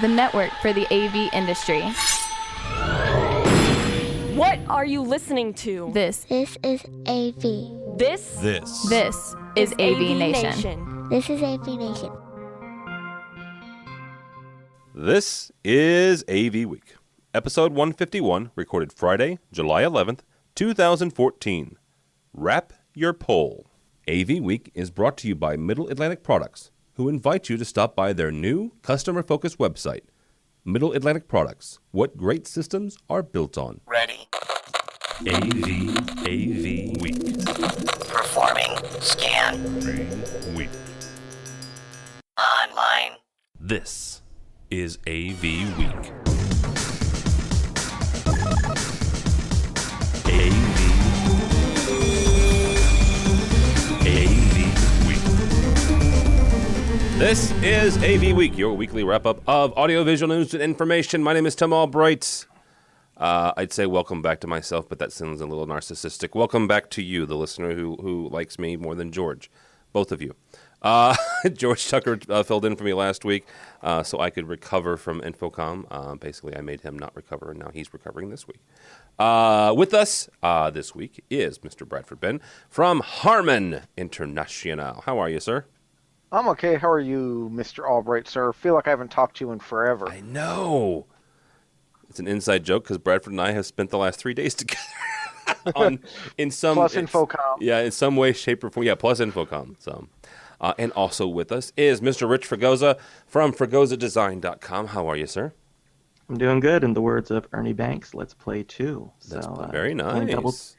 the network for the AV industry. What are you listening to? This is AV. This is AVNation. This is AVNation. This is AVWeek, episode 151, recorded Friday, July 11th, 2014. Wrap your poll. AVWeek is brought to you by Middle Atlantic Products, who invite you to stop by their new customer-focused website, Middle Atlantic Products, what great systems are built on. Ready. AVWeek. Performing. Scan. Week. Online. This is AVWeek. This is AV Week, your weekly wrap-up of audiovisual news and information. My name is Tim Albright. I'd say welcome back to myself, but that sounds a little narcissistic. Welcome back to you, the listener who likes me more than George. Both of you. George Tucker filled in for me last week so I could recover from Infocom. Basically, I made him not recover, and now he's recovering this week. With us this week is Mr. Bradford Benn from Harman International. How are you, sir? I'm okay. How are you, Mr. Albright, sir? Feel like I haven't talked to you in forever. I know. It's an inside joke because Bradford and I have spent the last 3 days together. In some plus Infocom. Yeah, in some way, shape, or form. Yeah, plus Infocom. So, and also with us is Mr. Rich Fregosa from FregosaDesign.com. How are you, sir? I'm doing good. In the words of Ernie Banks, let's play two. That's very nice.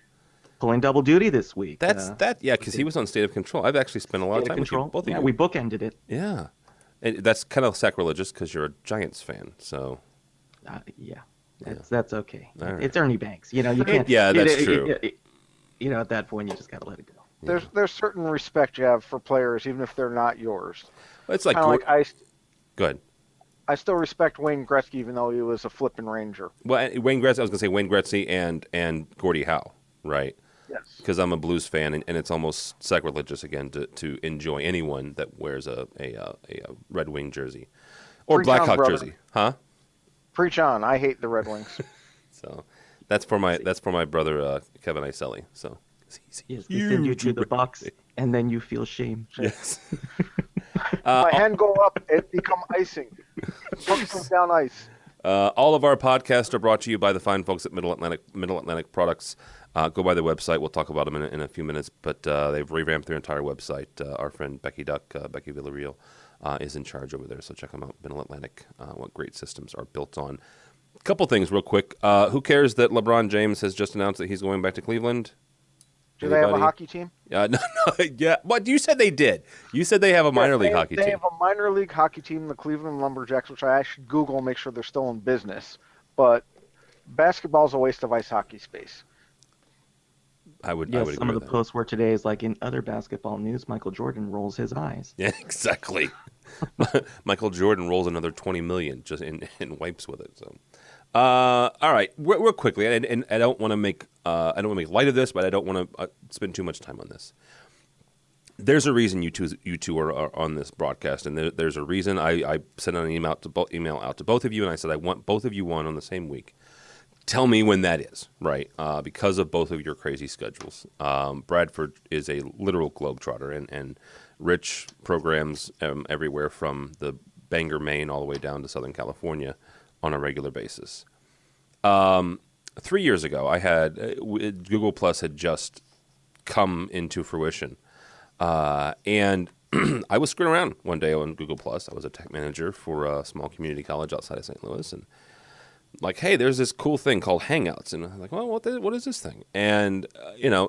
Pulling double duty this week. Because he was on State of Control. I've actually spent a lot of time with you, both of you. We bookended it. Yeah. And that's kind of sacrilegious because you're a Giants fan, so. That's okay. Right. It's Ernie Banks. You can't. Yeah, that's true. At that point, you just got to let it go. There's certain respect you have for players, even if they're not yours. It's like, go ahead. I still respect Wayne Gretzky, even though he was a flipping Ranger. Well, Wayne Gretzky. I was going to say Wayne Gretzky and Gordie Howe, right? Yes. Because I'm a Blues fan, and it's almost sacrilegious again to enjoy anyone that wears a Red Wing jersey or Blackhawk jersey, huh? Preach on! I hate the Red Wings. So that's for my brother Kevin Iselli. So yes, they send you to the box, and then you feel shame. Yes. My hand go up, it become icing. Comes down ice. All of our podcasts are brought to you by the fine folks at Middle Atlantic Products. Go by their website. We'll talk about them in a few minutes. But they've revamped their entire website. Our friend Becky Villarreal, is in charge over there. So check them out. Middle Atlantic, what great systems are built on. A couple things real quick. Who cares that LeBron James has just announced that he's going back to Cleveland? Do they have a hockey team? No, yeah. But you said they did. You said they have a minor league hockey team. They have a minor league hockey team, the Cleveland Lumberjacks, which I should Google and make sure they're still in business. But basketball's a waste of ice hockey space. I would agree some of the with that. posts were today is like in other basketball news, Michael Jordan rolls his eyes. Yeah, exactly. Michael Jordan rolls another $20 million just and wipes with it. So, all right, real quickly, and I don't want to make light of this, but I don't want to spend too much time on this. There's a reason you two are on this broadcast, and there's a reason I sent an email out to both of you, and I said I want both of you on the same week. Tell me when that is, right? Because of both of your crazy schedules. Bradford is a literal globetrotter, and Rich programs everywhere from the Bangor, Maine, all the way down to Southern California on a regular basis. 3 years ago, I had Google Plus had just come into fruition, and I was screwing around one day on Google Plus. I was a tech manager for a small community college outside of St. Louis, and like, hey, there's this cool thing called Hangouts. And I'm like, well, what is this thing? And,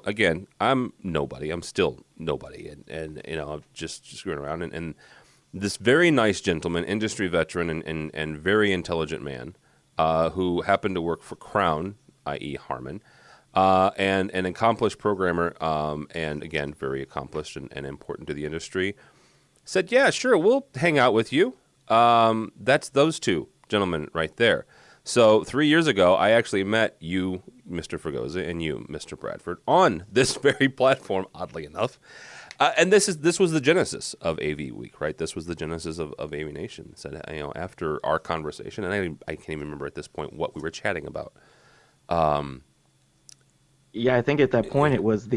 again, I'm nobody. I'm still nobody. And I'm just screwing around. And this very nice gentleman, industry veteran and very intelligent man who happened to work for Crown, i.e. Harman, and an accomplished programmer and, again, very accomplished and important to the industry, said, yeah, sure, we'll hang out with you. That's those two gentlemen right there. So 3 years ago, I actually met you, Mr. Fregosa, and you, Mr. Bradford, on this very platform, oddly enough. And this was the genesis of AVWeek, right? This was the genesis of AVNation. Said, after our conversation, and I can't even remember at this point what we were chatting about. Yeah, I think at that point it was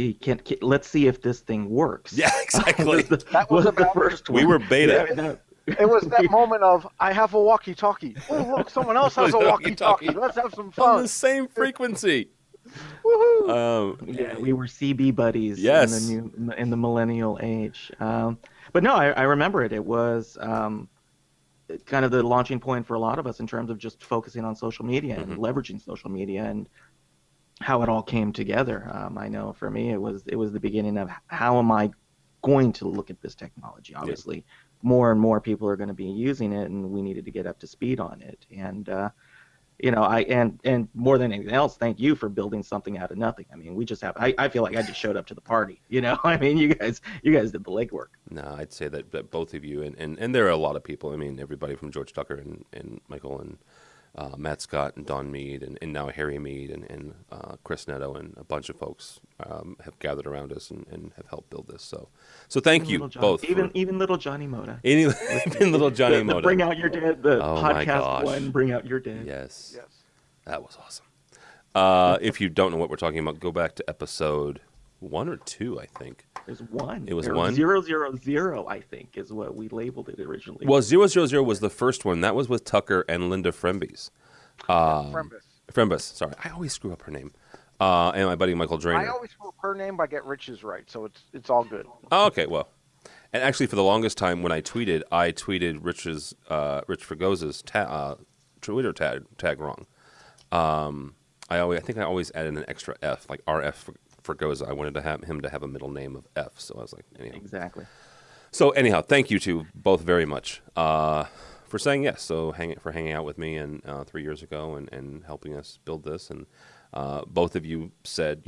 let's see if this thing works. Yeah, exactly. That was the about first one. We were beta. Yeah, It was that moment of, I have a walkie-talkie. Oh, look, someone else has a walkie-talkie. Let's have some On fun. the same frequency. Woohoo! Yeah, we were CB buddies Yes. in the millennial age. But no, I remember it. It was kind of the launching point for a lot of us in terms of just focusing on social media and leveraging social media and how it all came together. I know for me it was the beginning of how am I going to look at this technology. Obviously, more and more people are going to be using it, and we needed to get up to speed on it. And and more than anything else, thank you for building something out of nothing. I mean, we just have. I feel like I just showed up to the party. I mean, you guys did the legwork. No, I'd say that both of you and there are a lot of people. I mean, everybody from George Tucker and Michael and Matt Scott and Don Mead and now Harry Mead and Chris Netto and a bunch of folks have gathered around us and have helped build this. So thank you both. Even little Johnny Moda. Even little Johnny Moda. Bring out your dad. The Oh my podcast gosh. one. Bring out your dad. Yes. Yes. That was awesome. If you don't know what we're talking about, go back to episode 1 or 2, I think. There's one. It was There 1? 000, I think, is what we labeled it originally. Well, 000 was the first one. That was with Tucker and Linda Frembes. Frembus, sorry. I always screw up her name. And my buddy Michael Drainer. I always screw up her name, but I get Rich's right, so it's all good. Oh, okay, well. And actually, for the longest time when I tweeted Rich Fregosa's Twitter tag wrong. I think I always added an extra F, like RF Fregosa. I wanted to have him to have a middle name of F, so I was like, anyhow. Exactly. So anyhow, thank you to both very much for saying yes. So for hanging out with me and 3 years ago and helping us build this. And both of you said,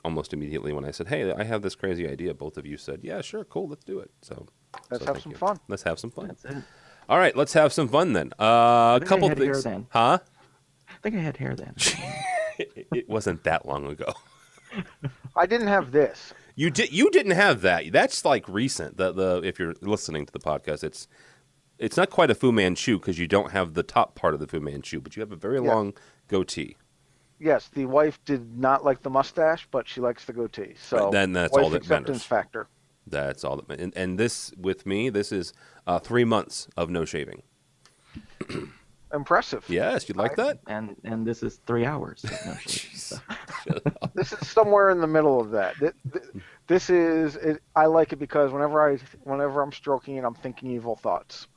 almost immediately when I said, hey, I have this crazy idea. Both of you said, yeah, sure, cool, let's do it. So Let's have some fun. Let's have some fun. That's it. All right, let's have some fun then. A couple I had things. hair then. Huh? I think I had hair then. It wasn't that long ago. I didn't have this. You didn't have that. That's like recent. The if you're listening to the podcast, it's not quite a Fu Manchu because you don't have the top part of the Fu Manchu, but you have a very long goatee. Yes, the wife did not like the mustache, but she likes the goatee. So Then that's wife all that acceptance matters. factor. That's all that. And this with me, this is 3 months of no shaving. Impressive. Yes, you like that? And this is 3 hours. No shit, so. This is somewhere in the middle of that. This is. I like it because whenever I'm stroking it, I'm thinking evil thoughts.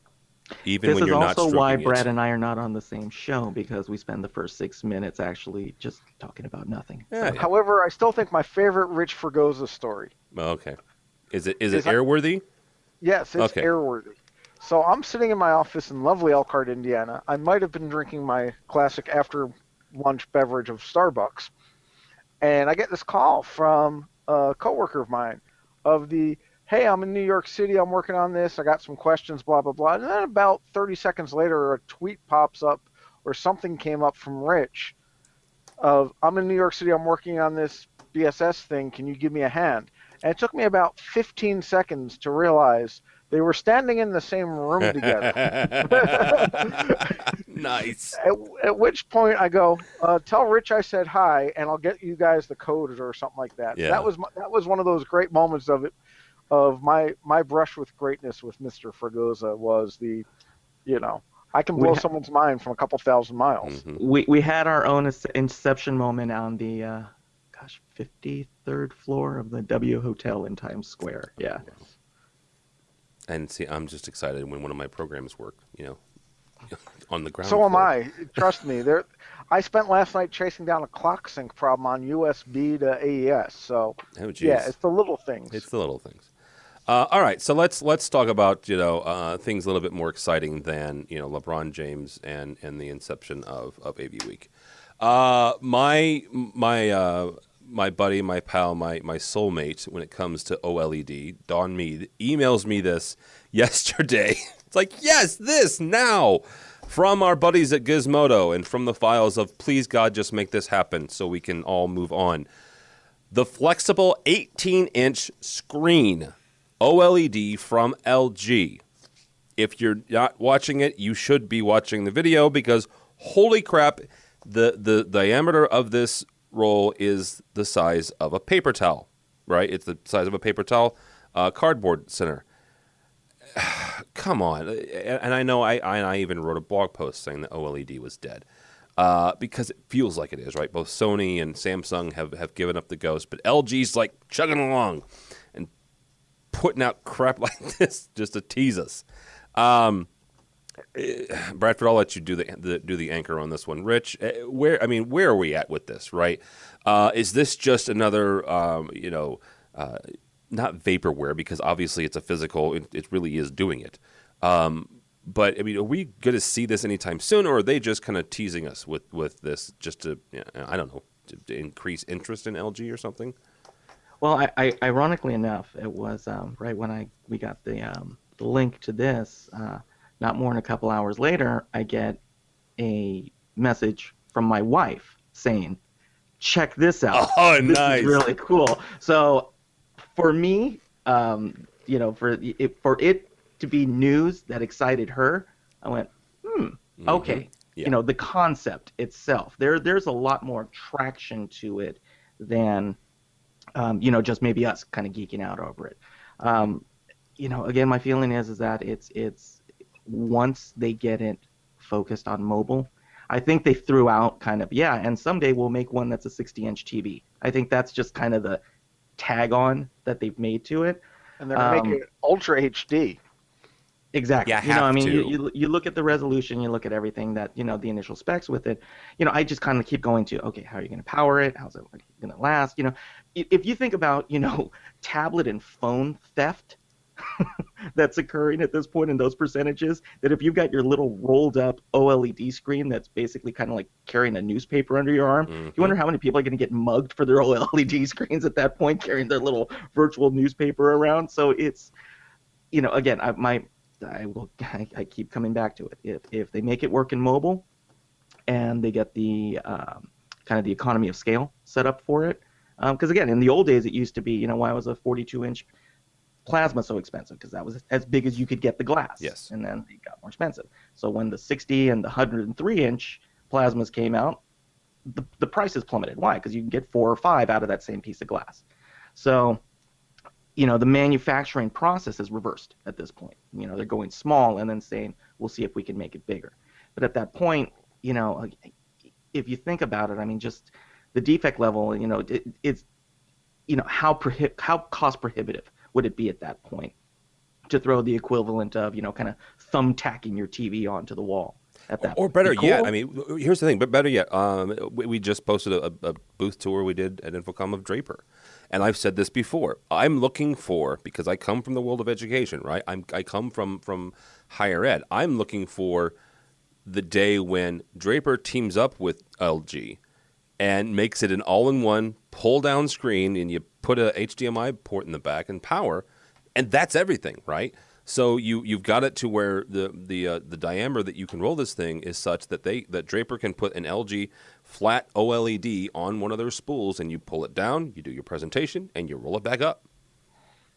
Even This when is you're not also stroking why it. Brad and I are not on the same show, because we spend the first 6 minutes actually just talking about nothing. Yeah, yeah. However, I still think my favorite Rich Fregosa story. Okay. Is it airworthy? Yes, it's Okay. airworthy. So I'm sitting in my office in lovely Elkhart, Indiana. I might have been drinking my classic after lunch beverage of Starbucks, and I get this call from a coworker of mine of the, hey, I'm in New York City, I'm working on this, I got some questions, blah, blah, blah. And then about 30 seconds later, a tweet pops up or something came up from Rich of, I'm in New York City, I'm working on this BSS thing, can you give me a hand? And it took me about 15 seconds to realize they were standing in the same room together. Nice. At which point I go, tell Rich I said hi, and I'll get you guys the code or something like that. Yeah. That was one of those great moments of my brush with greatness with Mr. Fregosa was I can blow someone's mind from a couple thousand miles. Mm-hmm. We had our own inception moment on the 53rd floor of the W Hotel in Times Square. Yeah. And see, I'm just excited when one of my programs work, on the ground So am floor. I. Trust me. I spent last night chasing down a clock sync problem on USB to AES. So Oh, geez. yeah, it's the little things. It's the little things. All right, so let's talk about things a little bit more exciting than LeBron James and the inception of AVWeek. My buddy, my pal, my soulmate when it comes to OLED, Don Mead, emails me this yesterday. It's like, yes, this now from our buddies at Gizmodo and from the files of please God just make this happen so we can all move on. The flexible 18-inch screen OLED from LG. If you're not watching it, you should be watching the video because holy crap, the diameter of this roll is the size of a paper towel, right? It's the size of a paper towel cardboard center. Come on. And I know I even wrote a blog post saying that OLED was dead because it feels like it is, right? Both Sony and Samsung have given up the ghost, but LG's like chugging along and putting out crap like this just to tease us. Bradford, I'll let you do the anchor on this one. Rich, where are we at with this, right? Is this just another, not vaporware, because obviously it's a physical, it really is doing it. But, are we going to see this anytime soon, or are they just kind of teasing us with this just to, I don't know, to increase interest in LG or something? Well, ironically enough, it was right when we got the link to this, not more than a couple hours later, I get a message from my wife saying, check this out. Oh, this nice. Is really cool. So for me, for it to be news that excited her, I went, okay. Yeah. The concept itself, there's a lot more traction to it than, just maybe us kind of geeking out over it. Again, my feeling is that it's once they get it focused on mobile, I think they threw out kind of, and someday we'll make one that's a 60-inch TV. I think that's just kind of the tag on that they've made to it. And they're going to make it Ultra HD. Exactly. You you look at the resolution, you look at everything that, the initial specs with it. I just kind of keep going to, okay, how are you going to power it? How's it going to last? If you think about, tablet and phone theft that's occurring at this point in those percentages, that if you've got your little rolled up OLED screen that's basically kind of like carrying a newspaper under your arm, you wonder how many people are going to get mugged for their OLED screens at that point, carrying their little virtual newspaper around. So it's, again, I keep coming back to it. If they make it work in mobile and they get the kind of the economy of scale set up for it, because again, in the old days it used to be, why was a 42-inch plasma so expensive? Because that was as big as you could get the glass. Yes. And then it got more expensive. So when the 60 and the 103-inch plasmas came out, the prices plummeted. Why? Because you can get 4 or 5 out of that same piece of glass. So the manufacturing process is reversed at this point. They're going small and then saying, we'll see if we can make it bigger. But at that point, if you think about it, just the defect level, it's, how cost prohibitive would it be at that point to throw the equivalent of, kind of thumbtacking your TV onto the wall at that point? Or better cool. yet, here's the thing, but better yet, we just posted a booth tour we did at Infocom of Draper. And I've said this before. I'm looking for, because I come from the world of education, right? I come from higher ed. I'm looking for the day when Draper teams up with LG and makes it an all-in-one pull-down screen, and you put a HDMI port in the back and power, and that's everything, right? So you've got it to where the diameter that you can roll this thing is such that that Draper can put an LG flat OLED on one of their spools, and you pull it down, you do your presentation, and you roll it back up.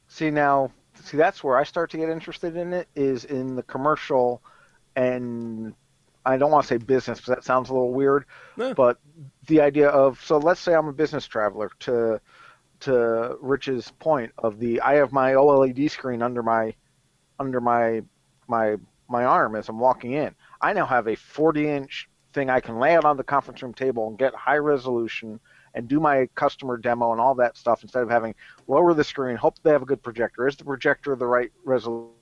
See, that's where I start to get interested in it, is in the commercial, and I don't want to say business because that sounds a little weird, but the idea of, so let's say I'm a business traveler, to Rich's point of I have my OLED screen under my arm as I'm walking in. I now have a 40-inch thing I can lay out on the conference room table and get high resolution and do my customer demo and all that stuff, instead of having lower the screen, hope they have a good projector. Is the projector the right resolution?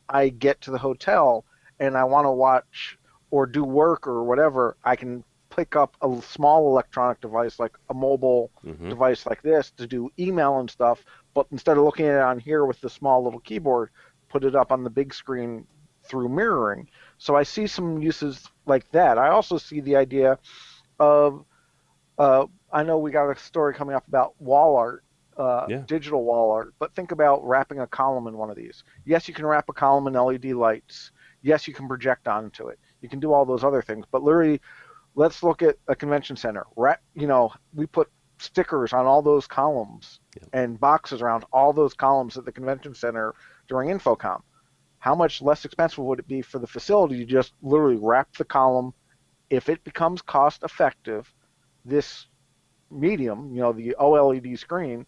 I get to the hotel and I want to watch or do work or whatever, I can pick up a small electronic device like a mobile device like this to do email and stuff, but instead of looking at it on here with the small little keyboard, put it up on the big screen through mirroring. So I see some uses like that. I also see the idea of, I know we got a story coming up about wall art, digital wall art, but think about wrapping a column in one of these. Yes, you can wrap a column in LED lights. Yes, you can project onto it. You can do all those other things, but literally, let's look at a convention center. We put stickers on all those columns and boxes around all those columns at the convention center during InfoComm. How much less expensive would it be for the facility to just literally wrap the column? If it becomes cost effective, this medium, the OLED screen,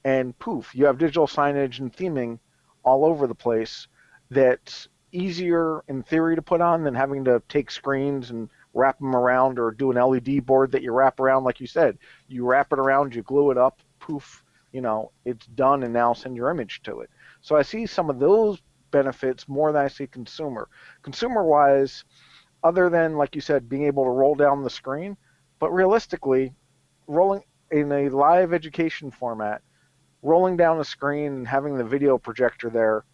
and poof, you have digital signage and theming all over the place that's easier in theory to put on than having to take screens and wrap them around, or do an LED board that you wrap around. Like you said, you wrap it around, you glue it up, poof, it's done, and now send your image to it. So I see some of those benefits more than I see consumer. Consumer-wise, other than, like you said, being able to roll down the screen, but realistically, rolling in a live education format, rolling down a screen and having the video projector there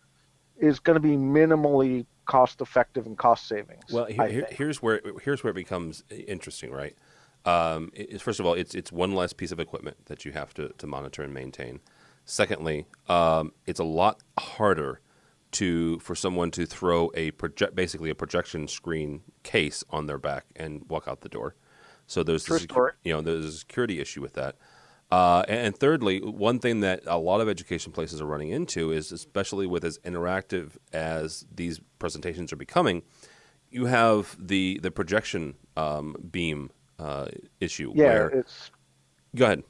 is going to be minimally cost effective and cost savings. Well, here's where it becomes interesting, right? First of all, it's one less piece of equipment that you have to monitor and maintain. Secondly, it's a lot harder for someone to throw basically a projection screen case on their back and walk out the door. So there's there's a security issue with that. And thirdly, one thing that a lot of education places are running into is, especially with as interactive as these presentations are becoming, you have the projection beam issue. Yeah, Go ahead.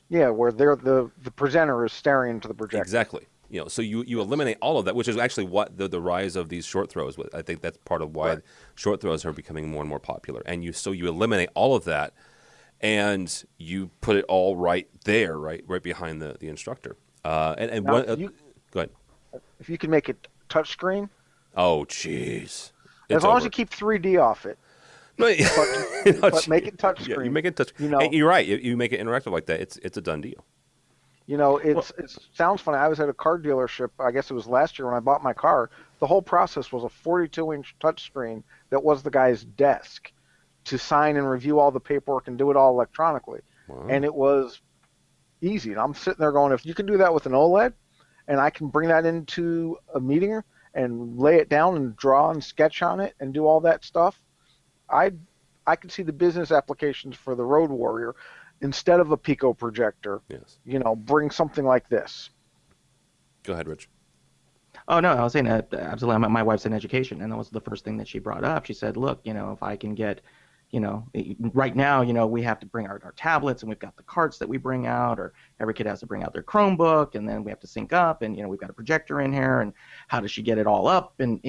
Yeah, where the presenter is staring into the projector. Exactly. So you eliminate all of that, which is actually what the rise of these short throws. I think that's part of why short throws are becoming more and more popular. And you eliminate all of that, and you put it all right there, right behind the instructor. Go ahead. If you can make it touchscreen. Oh, jeez. As long as you keep 3D off it. But make it touchscreen. Yeah, you make it touch. You're right. You make it interactive like that. It's a done deal. It sounds funny. I was at a car dealership, I guess it was last year when I bought my car. The whole process was a 42-inch touchscreen that was the guy's desk to sign and review all the paperwork and do it all electronically. Wow. And it was easy. And I'm sitting there going, if you can do that with an OLED, and I can bring that into a meeting and lay it down and draw and sketch on it and do all that stuff, I could see the business applications for the Road Warrior. Instead of a Pico projector, bring something like this. Go ahead, Rich. Oh, no, I was saying that absolutely. My wife's in education, and that was the first thing that she brought up. She said, look, if I can get, right now, we have to bring our tablets, and we've got the carts that we bring out, or every kid has to bring out their Chromebook, and then we have to sync up, and, we've got a projector in here, and how does she get it all up? And,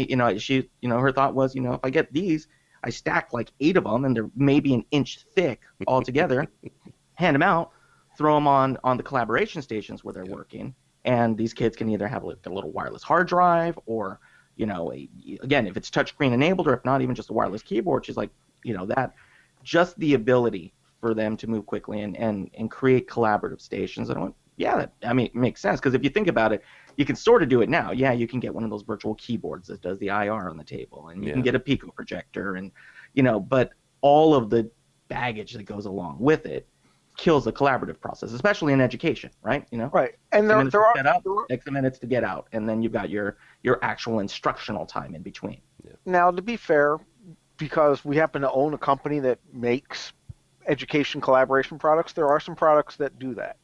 she, her thought was, if I get these, I stack like 8 of them, and they're maybe an inch thick all together. Hand them out, throw them on the collaboration stations where they're working, and these kids can either have a little wireless hard drive, or again, if it's touchscreen enabled, or if not, even just a wireless keyboard. She's like, that just the ability for them to move quickly and create collaborative stations. And I went, it makes sense, because if you think about it, you can sort of do it now. Yeah, you can get one of those virtual keyboards that does the IR on the table, and you can get a Pico projector, and but all of the baggage that goes along with it kills the collaborative process, especially in education, right? Right. And there are X minutes to get out, and then you've got your actual instructional time in between. Yeah. Now, to be fair, because we happen to own a company that makes education collaboration products, there are some products that do that.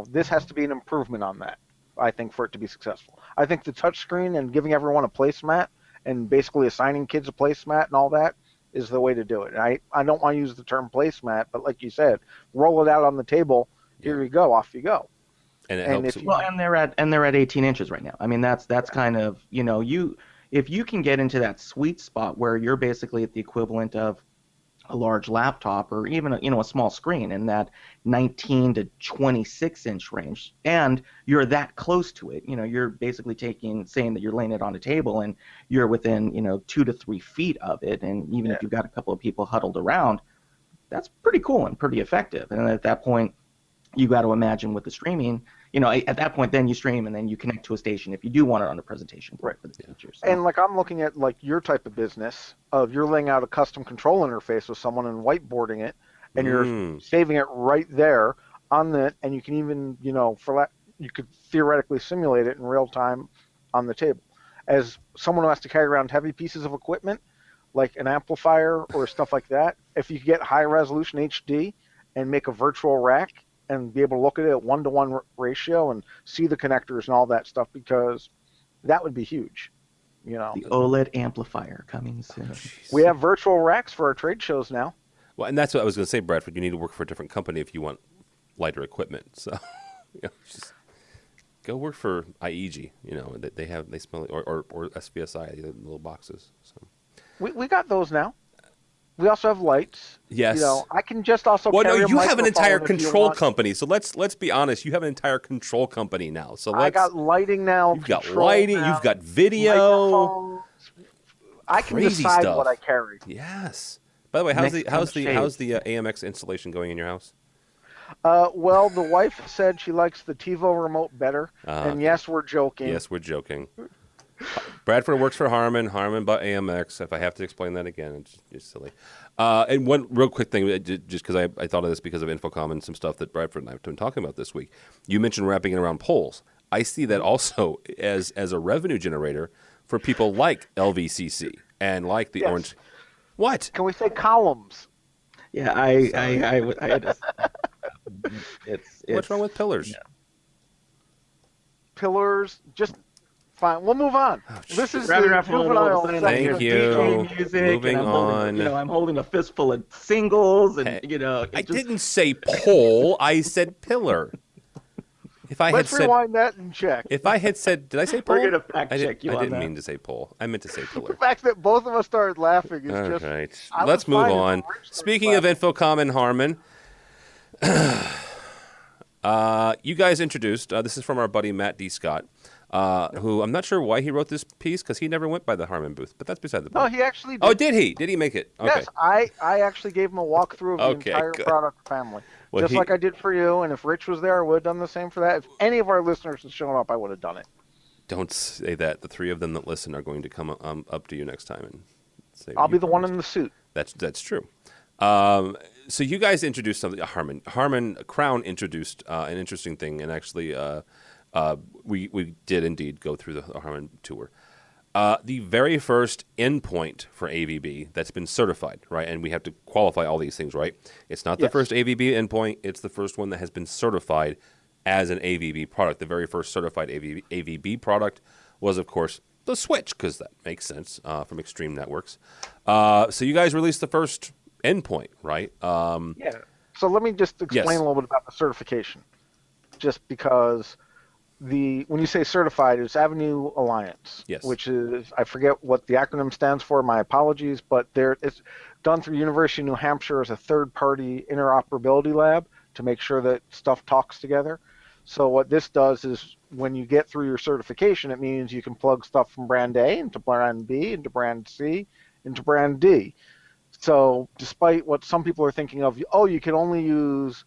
This has to be an improvement on that, I think, for it to be successful. I think the touchscreen and giving everyone a placemat and basically assigning kids a placemat and all that is the way to do it. I don't want to use the term placemat, but like you said, roll it out on the table. Here you go, off you go. And it helps. And they're at 18 inches right now. I mean, that's kind of if you can get into that sweet spot where you're basically at the equivalent of a large laptop, or even a small screen in that 19 to 26 inch range, and you're that close to it, you're basically saying that you're laying it on a table and you're within 2 to 3 feet of it, and even if you've got a couple of people huddled around, that's pretty cool and pretty effective. And at that point, you got to imagine with the streaming, at that point, then you stream and then you connect to a station if you do want it on a presentation for the teachers. So. And I'm looking at your type of business of you're laying out a custom control interface with someone and whiteboarding it, and you're saving it right there on and you can even, you could theoretically simulate it in real time on the table. As someone who has to carry around heavy pieces of equipment, like an amplifier or stuff like that, if you get high resolution HD and make a virtual rack and be able to look at it at 1-to-1 ratio and see the connectors and all that stuff, because that would be huge. You know, The OLED amplifier coming soon. we have virtual racks for our trade shows now. Well, and that's what I was going to say, Bradford. You need to work for a different company if you want lighter equipment. So, just go work for IEG. You know, they smell or SVSI, the little boxes. So We got those now. We also have lights. yes, You know, I can just also. well, no, carry a you have an entire microphone if you control want. company. So let's be honest. You have an entire control company now. So I got lighting now. you've got control lighting. now, You've got video. microphones. I can Crazy decide stuff. what I carry. Yes. By the way, how's the AMX installation going in your house? Well, the wife said she likes the TiVo remote better, and yes, we're joking. Yes, we're joking. Bradford works for Harman. Harman bought AMX. If I have to explain that again, it's just silly. And one real quick thing, just because I thought of this because of Infocom and some stuff that Bradford and I have been talking about this week. You mentioned wrapping it around poles. I see that also as a revenue generator for people like LVCC and like the Yes. Orange. What? Can we say columns? Yeah, I just, it's What's wrong with pillars? Yeah. Pillars, just fine. We'll move on. This is Wrapping the around for a little juvenile bit, section. Thank you. DJ music, Moving and on. I'm holding a fistful of singles, and Hey, I just, didn't say pole. I said pillar. If I Let's had said, rewind that and check. if I had said, did I say pole? We're gonna fact I check you I on didn't that. mean to say pole. I meant to say The pillar. fact that both of us started laughing is All just. right. I Let's was move fine if on. Rich started Speaking of laughing. Infocom and Harman, you guys introduced, this is from our buddy Matt D. Scott, who I'm not sure why he wrote this piece because he never went by the Harman booth, but that's beside the No, point. he actually did. Oh, did he? Did he make it? Okay. Yes, I actually gave him a walkthrough of the Okay, entire good. product family. Well, just he- like I did for you, and if Rich was there, I would have done the same for that. If any of our listeners had shown up, I would have done it. Don't say that. The three of them that listen are going to come up to you next time and say, I'll "You be the one promised." in the suit. That's true. So you guys introduced something. Harman Crown introduced an interesting thing, and actually, we did indeed go through the Harman tour. The very first endpoint for AVB that's been certified, right? And we have to qualify all these things, right? It's not the Yes. first AVB endpoint; it's the first one that has been certified as an AVB product. The very first certified AVB product was, of course, the Switch, because that makes sense from Extreme Networks. So you guys released the first endpoint, right? Yeah. So let me just explain Yes. a little bit about the certification. Just because when you say certified, it's AVnu Alliance. Yes. Which is, I forget what the acronym stands for. My apologies, but it's done through University of New Hampshire as a third-party interoperability lab to make sure that stuff talks together. So what this does is when you get through your certification, it means you can plug stuff from brand A into brand B, into brand C, into brand D. So despite what some people are thinking of, oh, you can only use,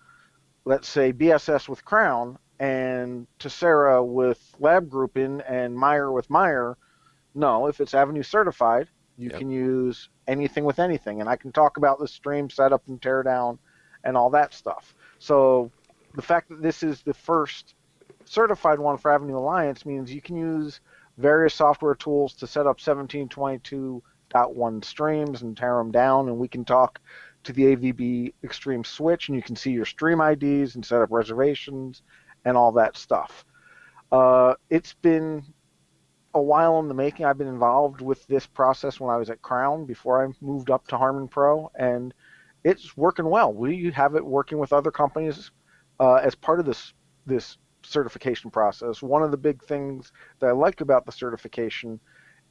let's say, BSS with Crown and Tessera with Lab Grouping and Meyer with Meyer, no, if it's AVnu certified, you Yep. can use anything with anything. And I can talk about the stream setup and teardown and all that stuff. So the fact that this is the first certified one for AVnu Alliance means you can use various software tools to set up 1722.1 streams and tear them down, and we can talk to the AVB Extreme Switch, and you can see your stream IDs and set up reservations and all that stuff. It's been a while in the making. I've been involved with this process when I was at Crown before I moved up to Harman Pro, and it's working well. We have it working with other companies as part of this certification process. One of the big things that I like about the certification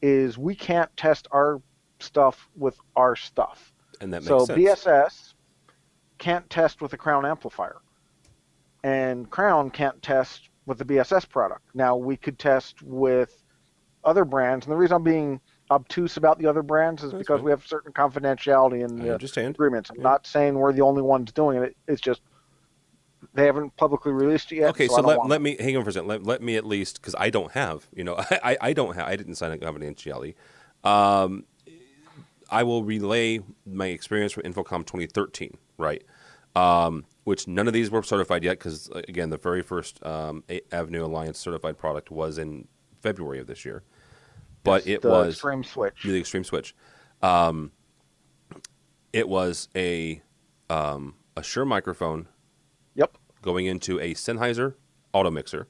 is we can't test our stuff with our stuff. And that makes So sense. BSS can't test with a Crown amplifier, and Crown can't test with the BSS product. Now we could test with other brands, and the reason I'm being obtuse about the other brands is That's because fine. we have certain confidentiality in I the understand. agreements. I'm Yeah. not saying we're the only ones doing it. It's just they haven't publicly released it yet. Okay, I so don't want let me hang on for a second. Let me at least, because I don't have, I don't have, I didn't sign a confidentiality. I will relay my experience from Infocom 2013, right? Which none of these were certified yet, because again, the very first AVnu Alliance certified product was in February of this year, but it the was Extreme Switch. the Extreme Switch. It was a a Shure microphone, Yep. going into a Sennheiser auto mixer,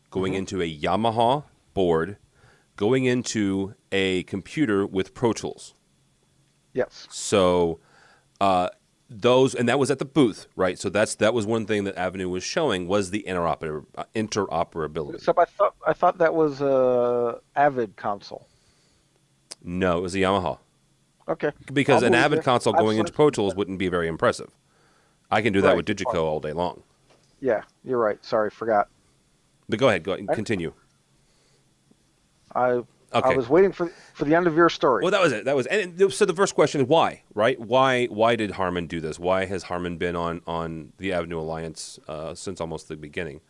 going into a Yamaha board, going into a computer with Pro Tools. Yes. So those, and that was at the booth, right? So that was one thing that AVnu was showing, was the interoperability. Except I thought that was a Avid console. No, it was a Yamaha. Okay. Because I'll an believe Avid you. console I've going into searched Pro it. Tools wouldn't be very impressive. I can do that Right, with good Digico point. all day long. Yeah, you're right. Sorry, forgot. But go ahead, continue. I Okay. was waiting for the end of your story. Well, that was it. And so the first question is why, right? Why did Harman do this? Why has Harman been on the AVnu Alliance since almost the beginning?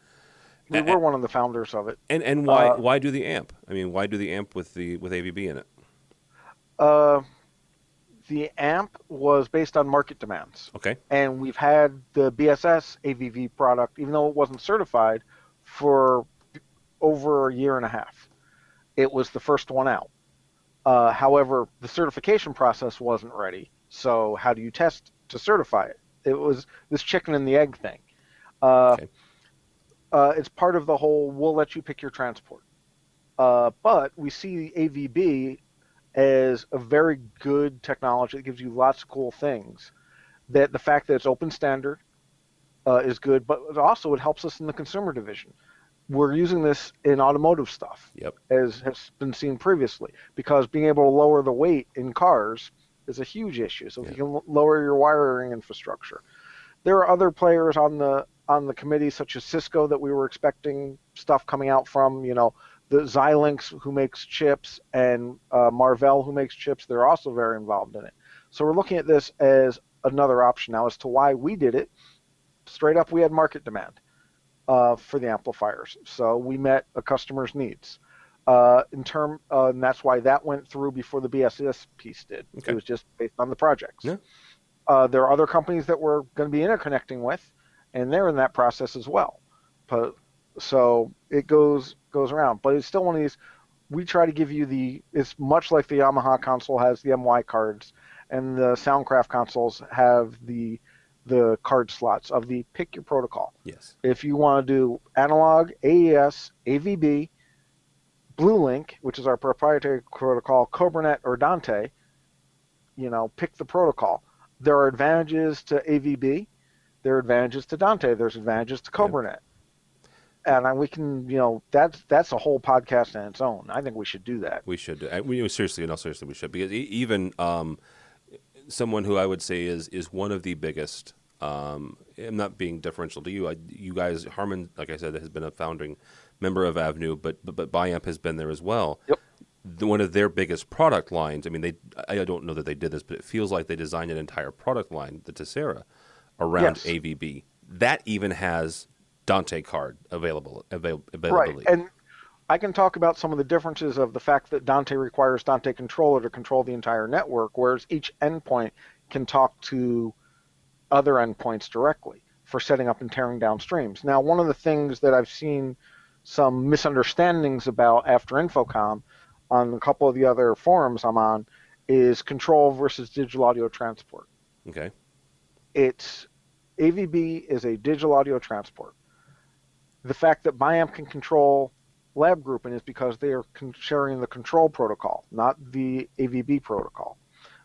We were one of the founders of it. And why do the amp? I mean, why do the amp with AVB in it? The amp was based on market demands. Okay. And we've had the BSS AVV product, even though it wasn't certified, for over a year and a half. It was the first one out. However, the certification process wasn't ready. So how do you test to certify it? It was this chicken and the egg thing. Okay. It's part of the whole, we'll let you pick your transport. But we see AVB as a very good technology that gives you lots of cool things. That the fact that it's open standard is good, but also it helps us in the consumer division. We're using this in automotive stuff, as has been seen previously, because being able to lower the weight in cars is a huge issue. So if you can lower your wiring infrastructure. There are other players on the committee, such as Cisco, that we were expecting stuff coming out from, the Xilinx, who makes chips, and Marvell, who makes chips. They're also very involved in it. So we're looking at this as another option. Now, as to why we did it, straight up, we had market demand for the amplifiers. So we met a customer's needs. And that's why that went through before the BSS piece did. Okay. It was just based on the projects. Yeah. There are other companies that we're going to be interconnecting with, and they're in that process as well. So it goes around. But it's still one of these, we try to give you it's much like the Yamaha console has the MY cards, and the Soundcraft consoles have the card slots of the pick your protocol. Yes. If you want to do analog, AES, AVB, BlueLink, which is our proprietary protocol, Cobranet, or Dante, pick the protocol. There are advantages to AVB. There are advantages to Dante. There's advantages to Cobranet. And we can, that's a whole podcast in its own. I think we should do that. We should. Seriously, we should. Because even someone who I would say is one of the biggest, I'm not being deferential to you. You guys, Harman, like I said, has been a founding member of AVnu, but Biamp has been there as well. Yep. One of their biggest product lines, I don't know that they did this, but it feels like they designed an entire product line, the Tessera, around AVB. That even has Dante card availability. Right, and I can talk about some of the differences of the fact that Dante requires Dante controller to control the entire network, whereas each endpoint can talk to other endpoints directly for setting up and tearing down streams. Now, one of the things that I've seen some misunderstandings about after Infocom on a couple of the other forums I'm on is control versus digital audio transport. Okay. AVB is a digital audio transport. The fact that Biamp can control lab grouping is because they are sharing the control protocol, not the AVB protocol.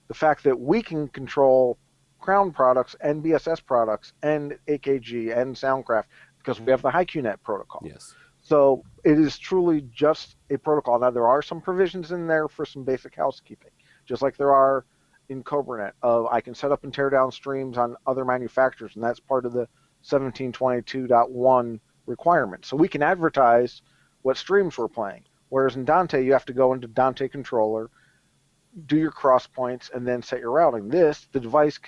The fact that we can control Crown products and BSS products and AKG and Soundcraft because we have the HiQNet protocol. Yes. So it is truly just a protocol. Now, there are some provisions in there for some basic housekeeping, just like there are in Cobranet. I can set up and tear down streams on other manufacturers, and that's part of the 1722.1 requirement. So we can advertise what streams we're playing, whereas in Dante, you have to go into Dante controller, do your cross points, and then set your routing. The device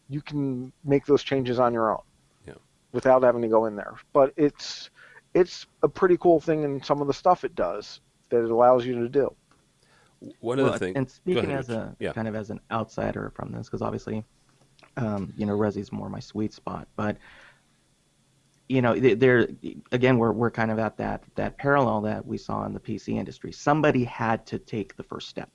you can make those changes on your own without having to go in there. But it's a pretty cool thing in some of the stuff it does that it allows you to do. One of the things, and speaking as kind of as an outsider from this, because obviously, Resi's more my sweet spot, but there again, we're kind of at that parallel that we saw in the PC industry. Somebody had to take the first step.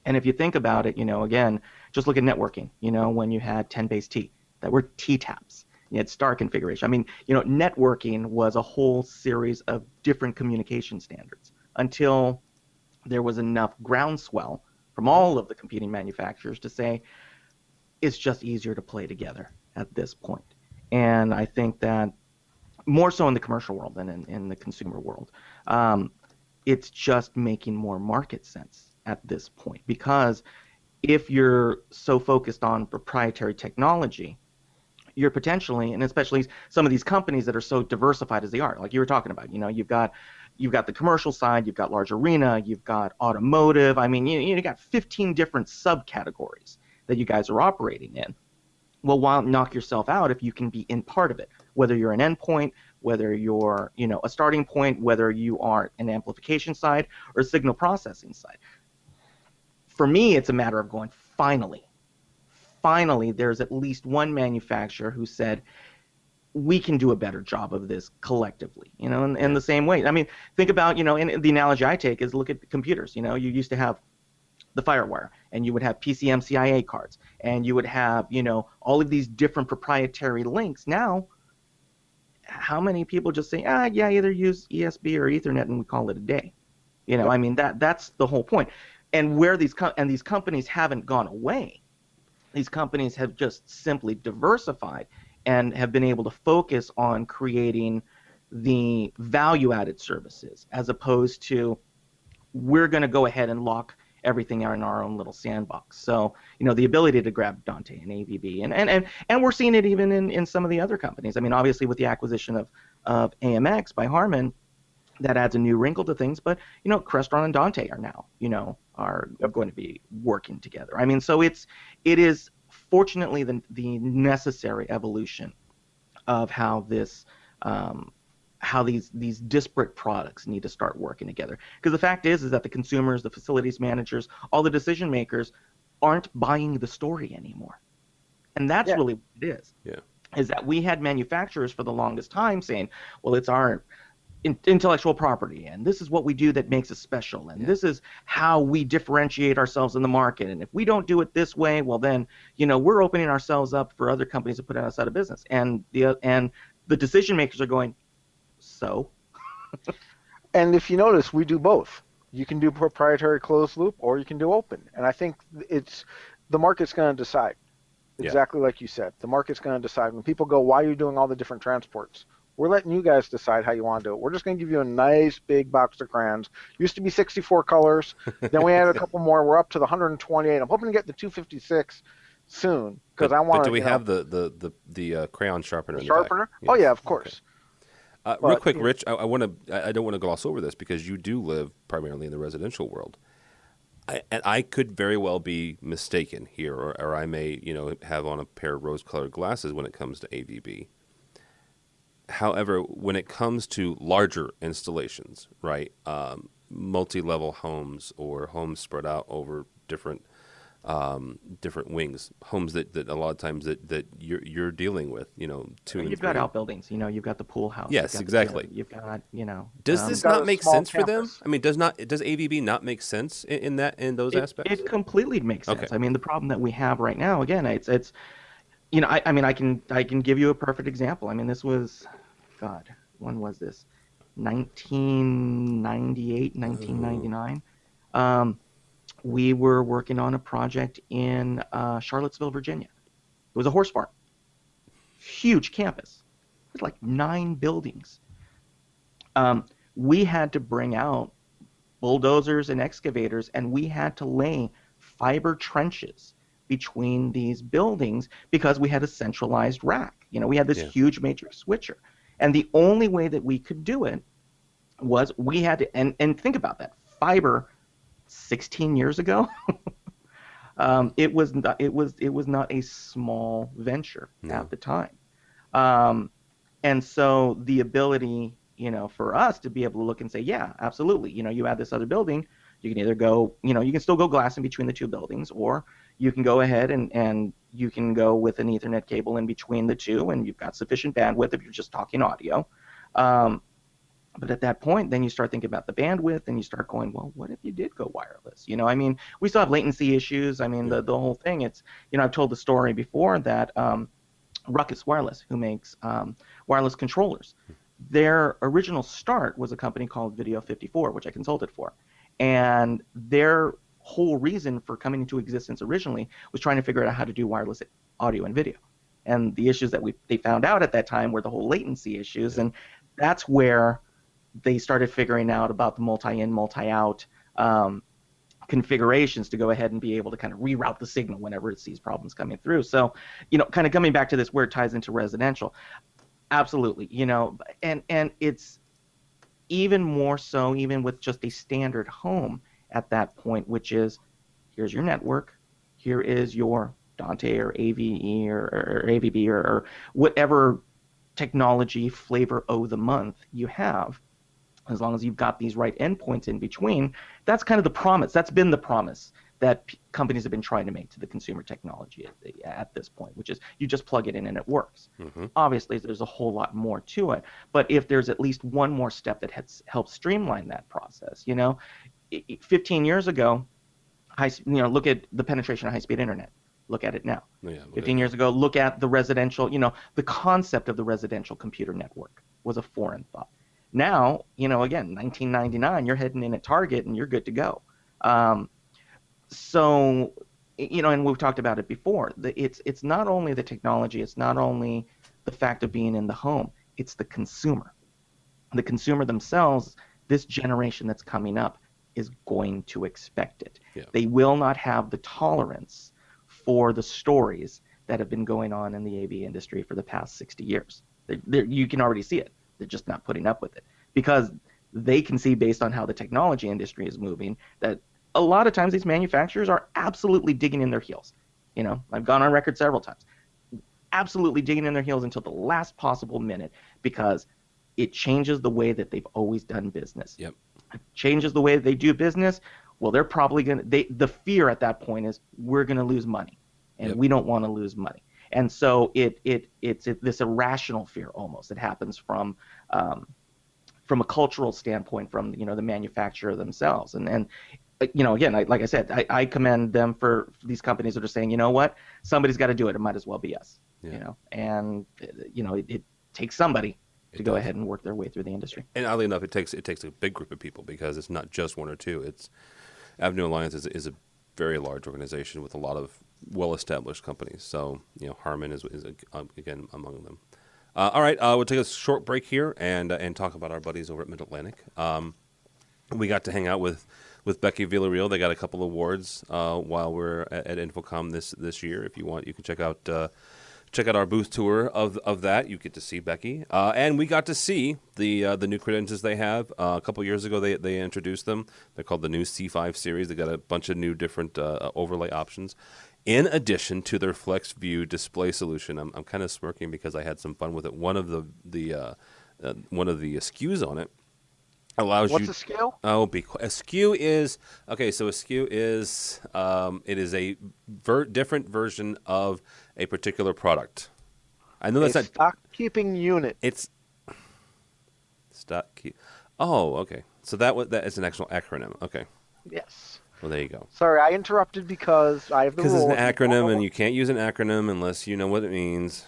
And if you think about it, again, just look at networking. When you had 10 base T, that were T-taps. You had star configuration. I mean, networking was a whole series of different communication standards until there was enough groundswell from all of the competing manufacturers to say it's just easier to play together at this point. And I think that more so in the commercial world than in the consumer world, it's just making more market sense at this point, because if you're so focused on proprietary technology, you're potentially, and especially some of these companies that are so diversified as they are, like you were talking about, you've got the commercial side, you've got large arena, you've got automotive. I mean, you got 15 different subcategories that you guys are operating in. Well, why knock yourself out if you can be in part of it? Whether you're an endpoint, whether you're a starting point, whether you are an amplification side or a signal processing side. For me, it's a matter of going, finally, there's at least one manufacturer who said, we can do a better job of this collectively, in the same way. I mean, think about, and the analogy I take is look at computers. You used to have the FireWire, and you would have PCM-CIA cards, and you would have, all of these different proprietary links. Now, how many people just say, yeah, either use ESB or Ethernet and we call it a day? I mean, that's the whole point. And where these companies haven't gone away, these companies have just simply diversified and have been able to focus on creating the value-added services, as opposed to we're going to go ahead and lock everything in our own little sandbox. So, the ability to grab Dante and AVB, and we're seeing it even in some of the other companies. I mean, obviously with the acquisition of AMX by Harman, that adds a new wrinkle to things. But Crestron and Dante are now are going to be working together. I mean, so it is fortunately the necessary evolution of how these disparate products need to start working together. Because the fact is that the consumers, the facilities managers, all the decision makers aren't buying the story anymore. And that's really what it is. Yeah. Is that we had manufacturers for the longest time saying, well, it's our intellectual property, and this is what we do that makes us special, and this is how we differentiate ourselves in the market, and if we don't do it this way, well then, we're opening ourselves up for other companies to put us out of business. And the decision makers are going, so? And if you notice, we do both. You can do proprietary closed loop, or you can do open. And I think the market's going to decide. Exactly like you said. The market's going to decide. When people go, why are you doing all the different transports? We're letting you guys decide how you want to do it. We're just going to give you a nice big box of crayons. Used to be 64 colors. Then we added a couple more. We're up to the 128. I'm hoping to get the 256 soon, because I want to. But do we have the crayon sharpener? In Sharpener? The back? Oh yeah, of course. Okay. Real quick, Rich, I don't want to gloss over this, because you do live primarily in the residential world. And I could very well be mistaken here, or I may, have on a pair of rose-colored glasses when it comes to AVB. However, when it comes to larger installations, right, multi-level homes or homes spread out over different wings, homes that a lot of times that you're dealing with, you've got outbuildings, you've got the pool house. Yes, exactly. You've got, Does this not make sense for them? I mean, does AVB not make sense in those aspects? It completely makes sense. Okay. I mean, the problem that we have right now, again, it's I can give you a perfect example. I mean, this was, God, when was this? 1998, 1999. We were working on a project in Charlottesville, Virginia. It was a horse farm. Huge campus. It was like 9 buildings. We had to bring out bulldozers and excavators, and we had to lay fiber trenches between these buildings because we had a centralized rack. We had this huge matrix switcher. And the only way that we could do it was we had to, and think about that, fiber 16 years ago, it was not a small venture at the time. And so the ability, for us to be able to look and say, yeah, absolutely, you add this other building, you can either go, you can still go glass in between the 2 buildings, or you can go ahead and you can go with an Ethernet cable in between the 2, and you've got sufficient bandwidth if you're just talking audio. But at that point, then you start thinking about the bandwidth, and you start going, well, what if you did go wireless? I mean, we still have latency issues. I mean, the whole thing, it's, I've told the story before that Ruckus Wireless, who makes wireless controllers. Their original start was a company called Video 54, which I consulted for. And their whole reason for coming into existence originally was trying to figure out how to do wireless audio and video. And the issues that they found out at that time were the whole latency issues. And that's where they started figuring out about the multi-in, multi-out configurations to go ahead and be able to kind of reroute the signal whenever it sees problems coming through. So, kind of coming back to this where it ties into residential, absolutely, and it's even more so even with just a standard home at that point, which is, here's your network, here is your Dante or AVE or AVB or whatever technology flavor of the month you have. As long as you've got these right endpoints in between, that's kind of the promise. That's been the promise that companies have been trying to make to the consumer technology at this point, which is you just plug it in and it works. Obviously, there's a whole lot more to it, but if there's at least one more step that helps streamline that process, 15 years ago, look at the penetration of high-speed internet. Look at it now. 15 years ago, look at the residential, the concept of the residential computer network was a foreign thought. Now, again, 1999, you're heading in at Target and you're good to go. So, and we've talked about it before. It's not only the technology, it's not only the fact of being in the home, it's the consumer. The consumer themselves, this generation that's coming up, is going to expect it. They will not have the tolerance for the stories that have been going on in the AV industry for the past 60 years. You can already see it. They're just not putting up with it because they can see, based on how the technology industry is moving, that a lot of times these manufacturers are absolutely digging in their heels. I've gone on record several times, absolutely digging in their heels until the last possible minute because it changes the way that they've always done business. It changes the way that they do business. Well, they're probably going to, the fear at that point is we're going to lose money and we don't want to lose money. And so it's this irrational fear almost that happens from a cultural standpoint, from the manufacturer themselves. And again, like I said, I commend them for these companies that are saying, you know what, somebody's got to do it. It might as well be us. And it takes somebody to go ahead and work their way through the industry. And oddly enough, it takes a big group of people because it's not just one or two. It's AVnu Alliance is a very large organization with a lot of well-established companies. So, Harman is again among them. All right, we'll take a short break here and talk about our buddies over at Mid-Atlantic. We got to hang out with Becky Villarreal. They got a couple of awards while we're at InfoComm this year. If you want, you can check out our booth tour of that. You get to see Becky, and we got to see the new credentials they have. A couple years ago, they introduced them. They're called the new C5 series. They got a bunch of new different overlay options, in addition to their Flex View display solution. I'm kind of smirking because I had some fun with it. One of the SKUs on it allows What's you. a SKU? Oh, a SKU is okay. So a SKU is it is a different version of a particular product. I know that's not stock keeping unit. It's stock keep. Oh, okay. So that is an actual acronym. Okay. Yes. Well, there you go. Sorry, I interrupted because I have the rule. Because it's an acronym, and you can't use an acronym unless you know what it means.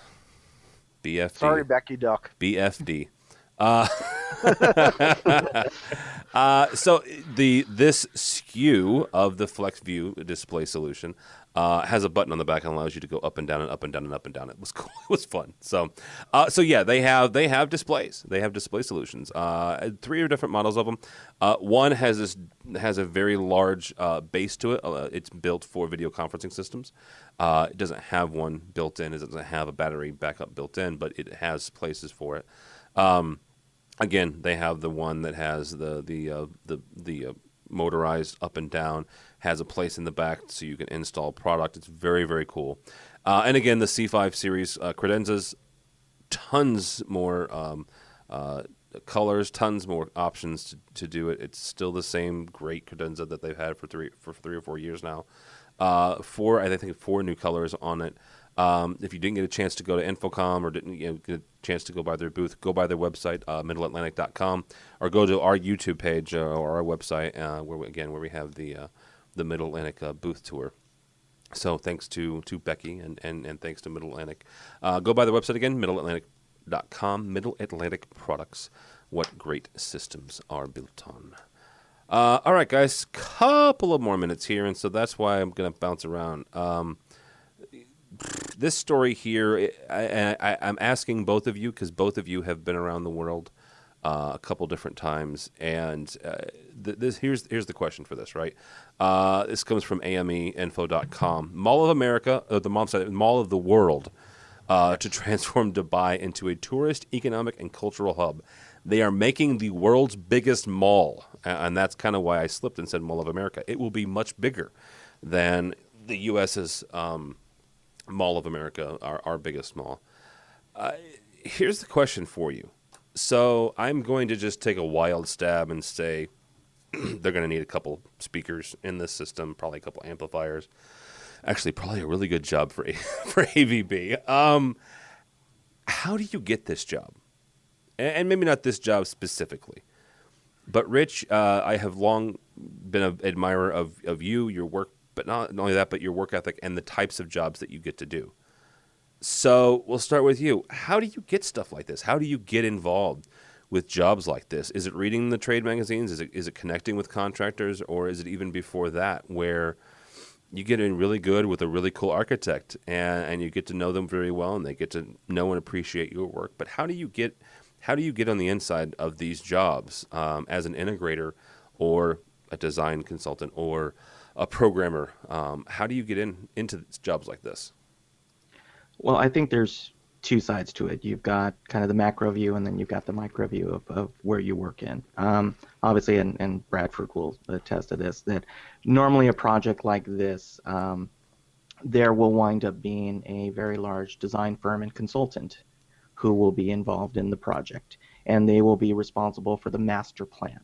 BFD. Sorry, Becky Duck. BFD. So this SKU of the Flex View display solution has a button on the back and allows you to go up and down and up and down and up and down. It was cool. It was fun. So yeah, they have displays. They have display solutions. 3 different models of them. One has a very large base to it. It's built for video conferencing systems. It doesn't have one built in. It doesn't have a battery backup built in, but it has places for it. Again, they have the one that has the motorized up and down, has a place in the back so you can install product. It's very, very cool. And again, the C5 series credenzas, tons more colors, tons more options to do it. It's still the same great credenza that they've had for 3 or 4 years now. I think 4 new colors on it. If you didn't get a chance to go to InfoComm or didn't get a chance to go by their booth, go by their website, middleatlantic.com, or go to our YouTube page or our website where we have the Mid-Atlantic booth tour. So thanks to Becky and thanks to Middle Atlantic. Go by the website again, middleatlantic.com, Middle Atlantic Products, what great systems are built on. All right, guys, couple of more minutes here, and so that's why I'm going to bounce around. This story here, I'm asking both of you because both of you have been around the world a couple different times, and here's the question for this, right? This comes from AMEinfo.com. Mall of America, the Mall of the World, to transform Dubai into a tourist, economic, and cultural hub. They are making the world's biggest mall, and that's kind of why I slipped and said Mall of America. It will be much bigger than the U.S.'s Mall of America, our biggest mall. Here's the question for you. So I'm going to just take a wild stab and say they're going to need a couple speakers in this system, probably a couple amplifiers. Actually, probably a really good job for AVB. How do you get this job? And maybe not this job specifically. But Rich, I have long been an admirer of you, your work, but not only that, but your work ethic and the types of jobs that you get to do. So we'll start with you. How do you get stuff like this? How do you get involved with jobs like this? Is it reading the trade magazines? Is it connecting with contractors? Or is it even before that where you get in really good with a really cool architect and you get to know them very well and they get to know and appreciate your work? But how do you get on the inside of these jobs as an integrator or a design consultant or a programmer? How do you get into jobs like this? Well, I think there's two sides to it. You've got kind of the macro view, and then you've got the micro view of where you work in. Obviously, and Bradford will attest to this, that normally a project like this, there will wind up being a very large design firm and consultant who will be involved in the project, and they will be responsible for the master plan.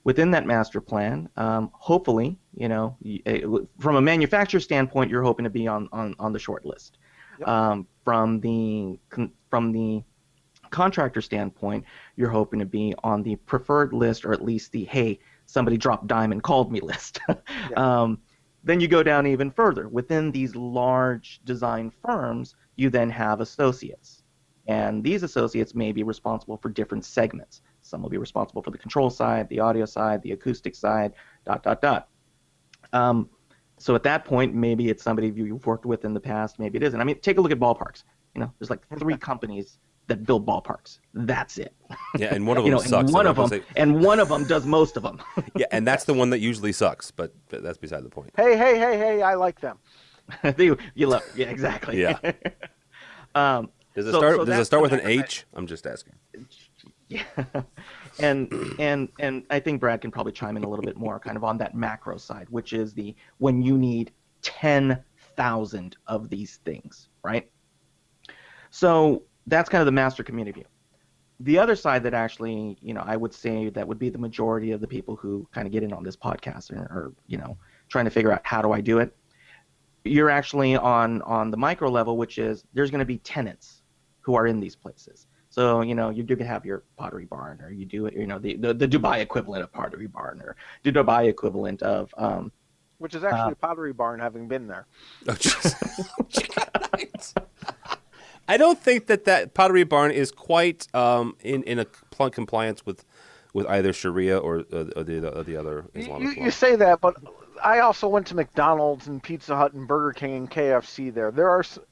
Within that master plan, hopefully, from a manufacturer standpoint, you're hoping to be on the short list. Yep. From the contractor standpoint, you're hoping to be on the preferred list, or at least the hey, somebody dropped dime and called me list. Yeah. Then you go down even further. Within these large design firms, you then have associates. And these associates may be responsible for different segments. Some will be responsible for the control side, the audio side, the acoustic side, ... So at that point, maybe it's somebody you've worked with in the past, maybe it isn't. I mean, take a look at ballparks. There's like 3 companies that build ballparks. That's it. Yeah, and one of them sucks. And one of them does most of them. Yeah, and that's the one that usually sucks, but that's beside the point. Hey, I like them. Yeah, exactly. Yeah. Does it start with an H? I'm just asking. Yeah. And I think Brad can probably chime in a little bit more kind of on that macro side, which is when you need 10,000 of these things, right? So that's kind of the master community view. The other side that actually, I would say that would be the majority of the people who kind of get in on this podcast or trying to figure out how do I do it. You're actually on the micro level, which is there's going to be tenants who are in these places. So, you do have your Pottery Barn, or you do, the Dubai equivalent of Pottery Barn, or the Dubai equivalent of... which is actually Pottery Barn, having been there. Oh, I don't think that Pottery Barn is quite in a compliance with either Sharia or the other Islamic law. You say that, but I also went to McDonald's and Pizza Hut and Burger King and KFC there.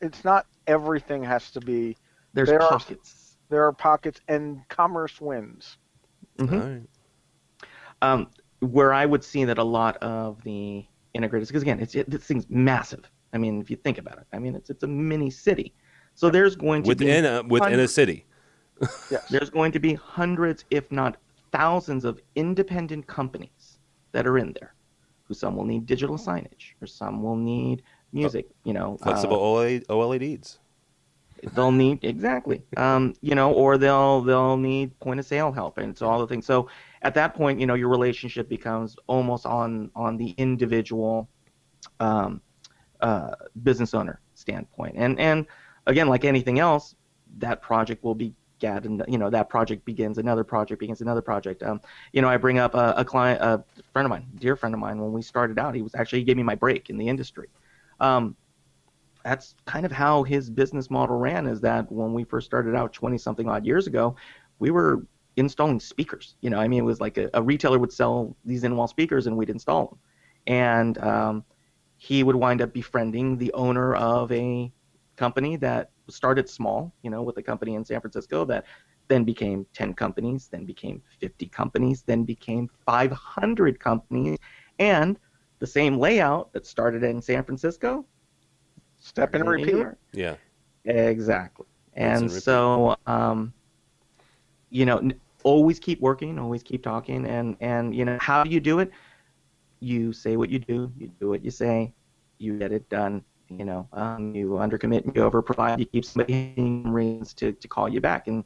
It's not everything has to be... There's pockets. There are pockets, and commerce wins. Mm-hmm. All right. Where I would see that a lot of the integrators, because again, this thing's massive. I mean, if you think about it, it's a mini city. So there's going to within a city. Yes. There's going to be hundreds, if not thousands, of independent companies that are in there. Who some will need digital signage, or some will need music. Flexible OLEDs. They'll need exactly, or they'll need point of sale help, and it's all the things. So at that point, your relationship becomes almost on the individual business owner standpoint. And again, like anything else, that project will be that project begins, another project begins, another project. I bring up a client, a friend of mine, dear friend of mine. When we started out, he gave me my break in the industry. That's kind of how his business model ran, is that when we first started out 20-something odd years ago, we were installing speakers. I mean, it was like a retailer would sell these in-wall speakers and we'd install them. And he would wind up befriending the owner of a company that started small, with a company in San Francisco that then became 10 companies, then became 50 companies, then became 500 companies. And the same layout that started in San Francisco, Step and repeat. Yeah. Exactly. And so, always keep working, always keep talking. And how do you do it? You say what you do what you say, you get it done. You undercommit and you overprovide, you keep somebody reasons to call you back. And,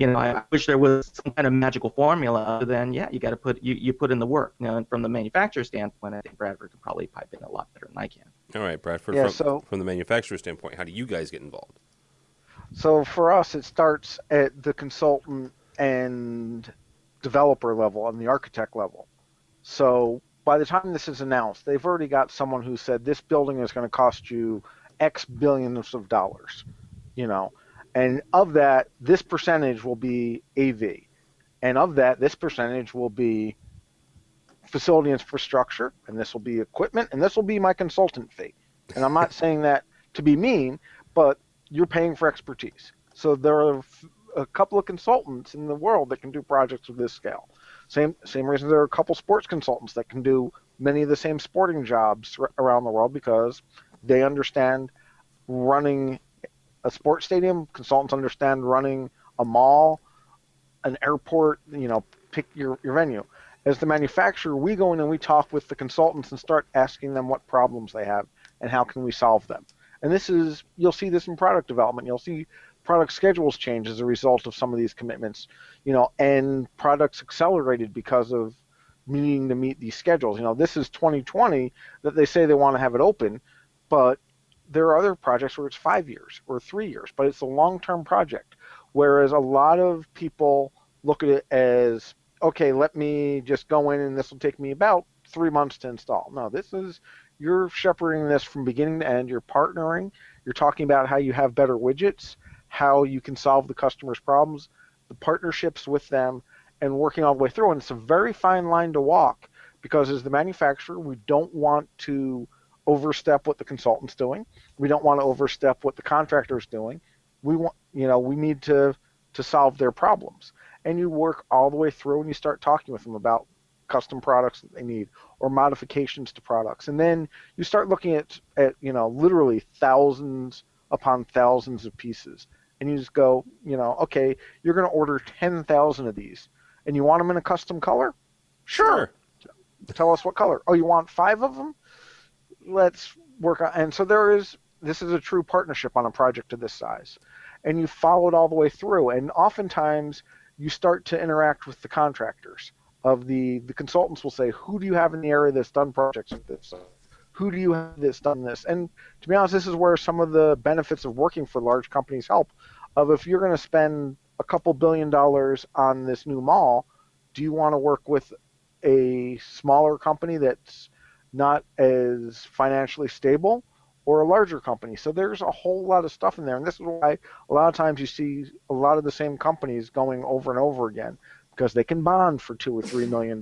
I wish there was some kind of magical formula other than, you got to you put in the work. And from the manufacturer standpoint, I think Bradford could probably pipe in a lot better than I can. All right, Bradford, from the manufacturer standpoint, how do you guys get involved? So for us, it starts at the consultant and developer level and the architect level. So by the time this is announced, they've already got someone who said this building is going to cost you X billions of dollars, and of that, this percentage will be AV, and of that, this percentage will be facility infrastructure, and this will be equipment, and this will be my consultant fee. And I'm not saying that to be mean, but you're paying for expertise. So there are a couple of consultants in the world that can do projects of this scale. Same reason there are a couple sports consultants that can do many of the same sporting jobs around the world, because they understand running a sports stadium. Consultants understand running a mall, an airport, pick your venue. As the manufacturer, we go in and we talk with the consultants and start asking them what problems they have and how can we solve them. And you'll see this in product development. You'll see product schedules change as a result of some of these commitments, and products accelerated because of needing to meet these schedules. This is 2020 that they say they want to have it open, but there are other projects where it's 5 years or 3 years, but it's a long-term project. Whereas a lot of people look at it as, okay, let me just go in and this will take me about 3 months to install. No, you're shepherding this from beginning to end. You're partnering. You're talking about how you have better widgets, how you can solve the customer's problems, the partnerships with them, and working all the way through. And it's a very fine line to walk, because as the manufacturer, we don't want to overstep what the consultant's doing. We don't want to overstep what the contractor's doing. We need to solve their problems. And you work all the way through and you start talking with them about custom products that they need or modifications to products. And then you start looking at literally thousands upon thousands of pieces. And you just go, okay, you're going to order 10,000 of these and you want them in a custom color? Sure. Tell us what color. Oh, you want 5 of them? Let's work on. And so this is a true partnership on a project of this size. And you follow it all the way through. And oftentimes you start to interact with the contractors. The consultants will say, who do you have in the area that's done projects like this? Who do you have that's done this? And to be honest, this is where some of the benefits of working for large companies help. If you're going to spend a couple $1 billion on this new mall, do you want to work with a smaller company that's not as financially stable, or a larger company? So there's a whole lot of stuff in there. And this is why a lot of times you see a lot of the same companies going over and over again, because they can bond for $2 or $3 million.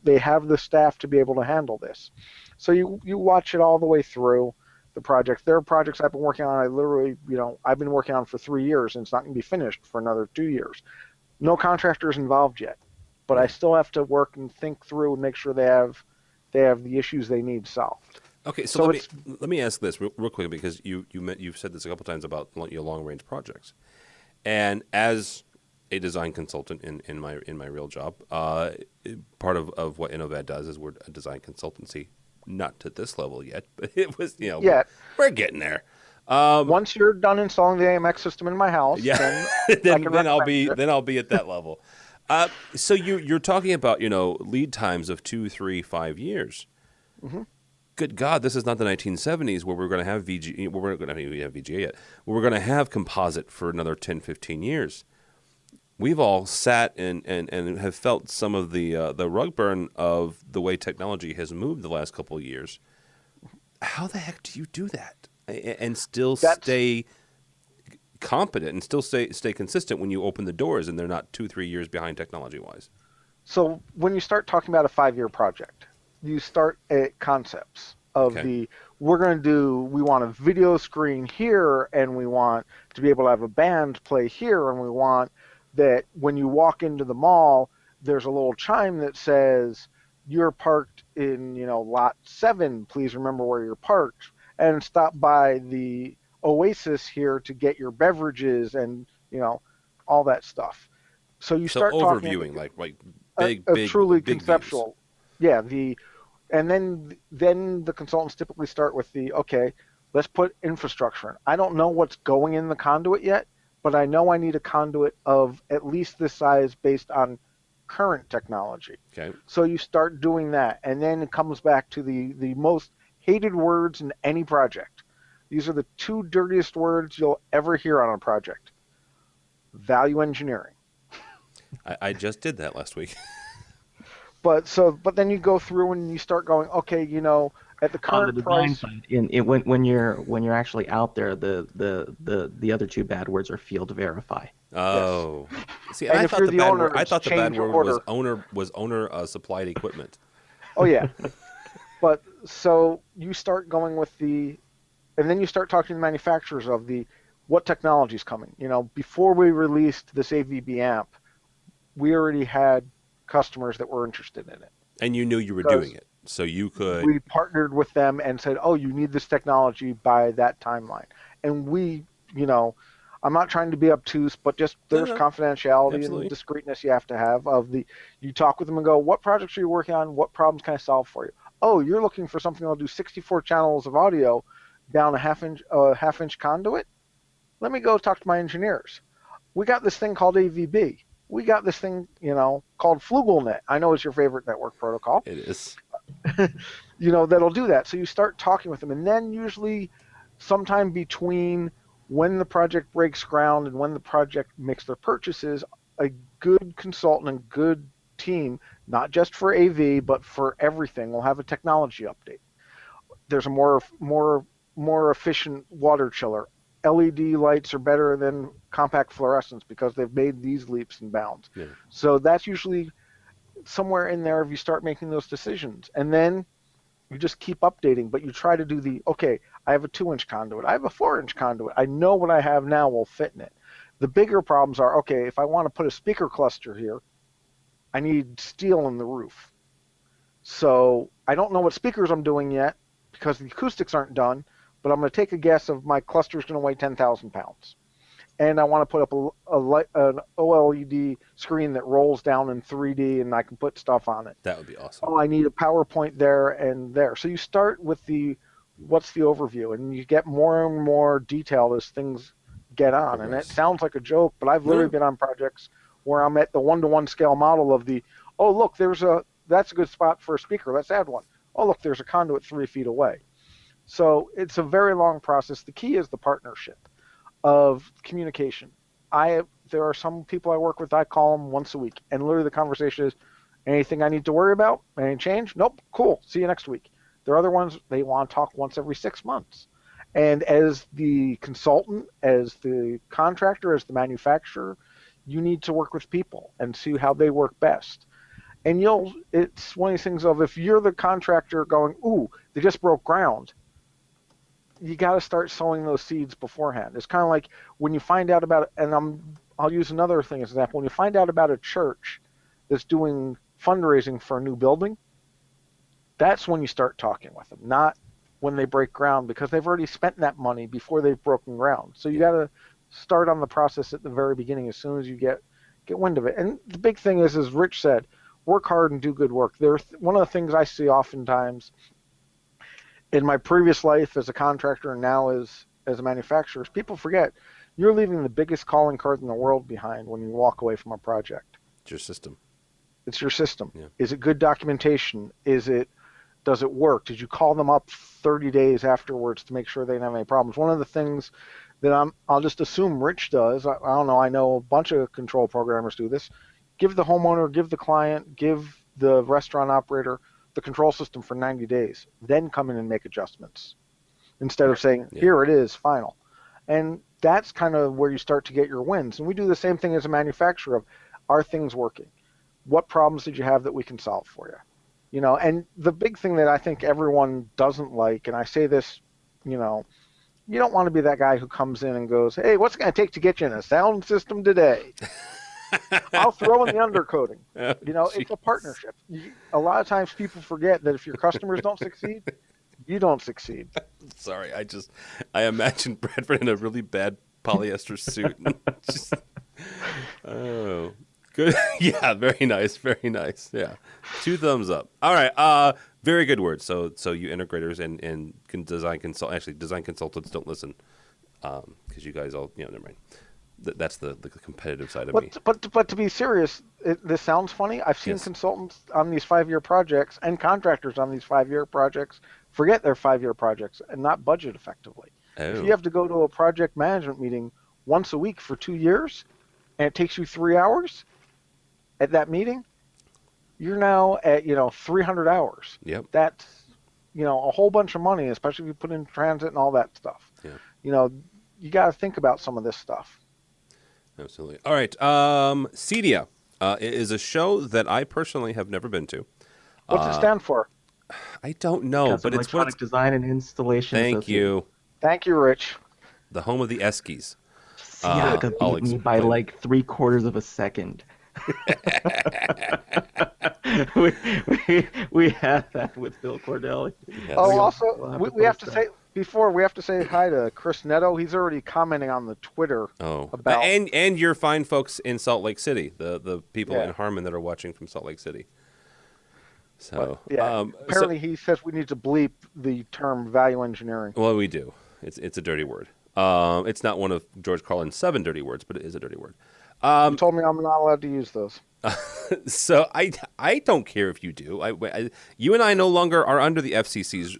They have the staff to be able to handle this. So you watch it all the way through the project. There are projects I've been working on. I've been working on for 3 years, and it's not going to be finished for another 2 years. No contractors involved yet, but I still have to work and think through and make sure they have the issues they need solved. Okay, so let me ask this real quick, because you've said this a couple times about your long range projects, and as a design consultant in my real job, part of what Innovad does is we're a design consultancy, not to this level yet, but it was we're getting there. Once you're done installing the AMX system in my house, then I'll be at that level. So you're talking about lead times of 2, 3, 5 years. Mm-hmm. Good God, this is not the 1970s where we're going to have VGA. We're going to have VGA yet. We're going to have composite for another 10, 15 years. We've all sat and have felt some of the rug burn of the way technology has moved the last couple of years. How the heck do you do that and still That's- stay competent and still stay consistent when you open the doors and they're not 2-3 years behind technology-wise? So when you start talking about a 5-year project, you start at concepts of Okay. we want a video screen here, and we want to be able to have a band play here, and we want that when you walk into the mall, there's a little chime that says, you're parked in, lot 7, please remember where you're parked, and stop by the Oasis here to get your beverages and, all that stuff. So you start overviewing, talking like a truly big conceptual. Yeah, and then the consultants typically start with okay, let's put infrastructure in. I don't know what's going in the conduit yet, but I know I need a conduit of at least this size based on current technology. Okay. So you start doing that, and then it comes back to the most hated words in any project. These are the 2 dirtiest words you'll ever hear on a project. Value engineering. I just did that last week. But then you go through and you start going, okay, at the current On the design price. side, when you're actually out there, the other 2 bad words are field verify. Oh, see, And I if thought you're the the bad owner, word. I thought the bad change word order. was owner supplied equipment. Oh yeah, but so you start going with and then you start talking to the manufacturers of what technology is coming. Before we released this AVB amp, we already had customers that were interested in it. And you knew you were doing it, so you could. We partnered with them and said, "Oh, you need this technology by that timeline." And I'm not trying to be obtuse, but just there's confidentiality Absolutely. and discreetness you have to have. You talk with them and go, "What projects are you working on? What problems can I solve for you?" Oh, you're looking for something that'll do 64 channels of audio down a half-inch conduit. Let me go talk to my engineers. We got this thing called AVB. We got this thing, called FlugelNet. I know it's your favorite network protocol. It is. That'll do that. So you start talking with them, and then usually sometime between when the project breaks ground and when the project makes their purchases, a good consultant and good team, not just for AV, but for everything, will have a technology update. There's a more efficient water chiller. LED lights are better than compact fluorescents because they've made these leaps and bounds. Yeah. So that's usually somewhere in there if you start making those decisions. And then you just keep updating, but you try to do okay, I have a 2-inch conduit. I have a 4-inch conduit. I know what I have now will fit in it. The bigger problems are, okay, if I want to put a speaker cluster here, I need steel in the roof. So I don't know what speakers I'm doing yet because the acoustics aren't done, but I'm going to take a guess of my cluster is going to weigh 10,000 pounds. And I want to put up an OLED screen that rolls down in 3D and I can put stuff on it. That would be awesome. Oh, I need a PowerPoint there and there. So you start with what's the overview, and you get more and more detailed as things get on. And it sounds like a joke, but I've literally been on projects where I'm at the 1-to-1 scale model of oh, look, that's a good spot for a speaker. Let's add one. Oh, look, there's a conduit 3 feet away. So it's a very long process. The key is the partnership of communication. There are some people I work with, I call them once a week, and literally the conversation is, anything I need to worry about? Any change? Nope. Cool. See you next week. There are other ones, they want to talk once every 6 months. And as the consultant, as the contractor, as the manufacturer, you need to work with people and see how they work best. And it's one of these things of, if you're the contractor going, ooh, they just broke ground, you got to start sowing those seeds beforehand. It's kind of like when you find out about, and I'll use another thing as an example. When you find out about a church that's doing fundraising for a new building, that's when you start talking with them, not when they break ground, because they've already spent that money before they've broken ground. So you got to start on the process at the very beginning as soon as you get wind of it. And the big thing is, as Rich said, work hard and do good work. One of the things I see oftentimes in my previous life as a contractor and now as a manufacturer is people forget you're leaving the biggest calling card in the world behind when you walk away from a project. It's your system. It's your system. Yeah. Is it good documentation? Does it work? Did you call them up 30 days afterwards to make sure they didn't have any problems? One of the things that I'll just assume Rich does, I don't know, I know a bunch of control programmers do this, give the homeowner, give the client, give the restaurant operator the control system for 90 days, then come in and make adjustments instead of saying, here it is, final. And that's kind of where you start to get your wins. And we do the same thing as a manufacturer of, are things working? What problems did you have that we can solve for you? You know, and the big thing that I think everyone doesn't like, and I say this, you know, you don't want to be that guy who comes in and goes, hey, what's it going to take to get you in a sound system today? I'll throw in the undercoating. You know, it's a partnership. A lot of times people forget that if your customers don't succeed, you don't succeed. Sorry, I imagine Bradford in a really bad polyester suit. Oh, good. Yeah, very nice, very nice. Yeah, 2 thumbs up. All right, very good word. So you integrators and design consultants don't listen because you guys all, never mind. That's the competitive side of me. But to be serious, this sounds funny. I've seen consultants on these 5-year projects and contractors on these 5-year projects forget their 5-year projects and not budget effectively. Oh. If you have to go to a project management meeting once a week for 2 years, and it takes you 3 hours at that meeting, you're now at 300 hours. Yep. That's a whole bunch of money, especially if you put in transit and all that stuff. Yeah. You got to think about some of this stuff. Absolutely. All right. CEDIA is a show that I personally have never been to. What's it stand for? I don't know, but it's Electronic Design and Installation. Thank you. Thank you, Rich. The home of the Eskies. CEDIA beat me by like 3/4 of a second. we had that with Bill Cordell. Yes. Oh, also, we have to say hi to Chris Netto. He's already commenting on the Twitter. About and your fine folks in Salt Lake City, the people in Harmon that are watching from Salt Lake City. So apparently he says we need to bleep the term value engineering. Well, we do. It's a dirty word. It's not one of George Carlin's 7 dirty words, but it is a dirty word. You told me I'm not allowed to use those. So I don't care if you do. You and I no longer are under the FCC's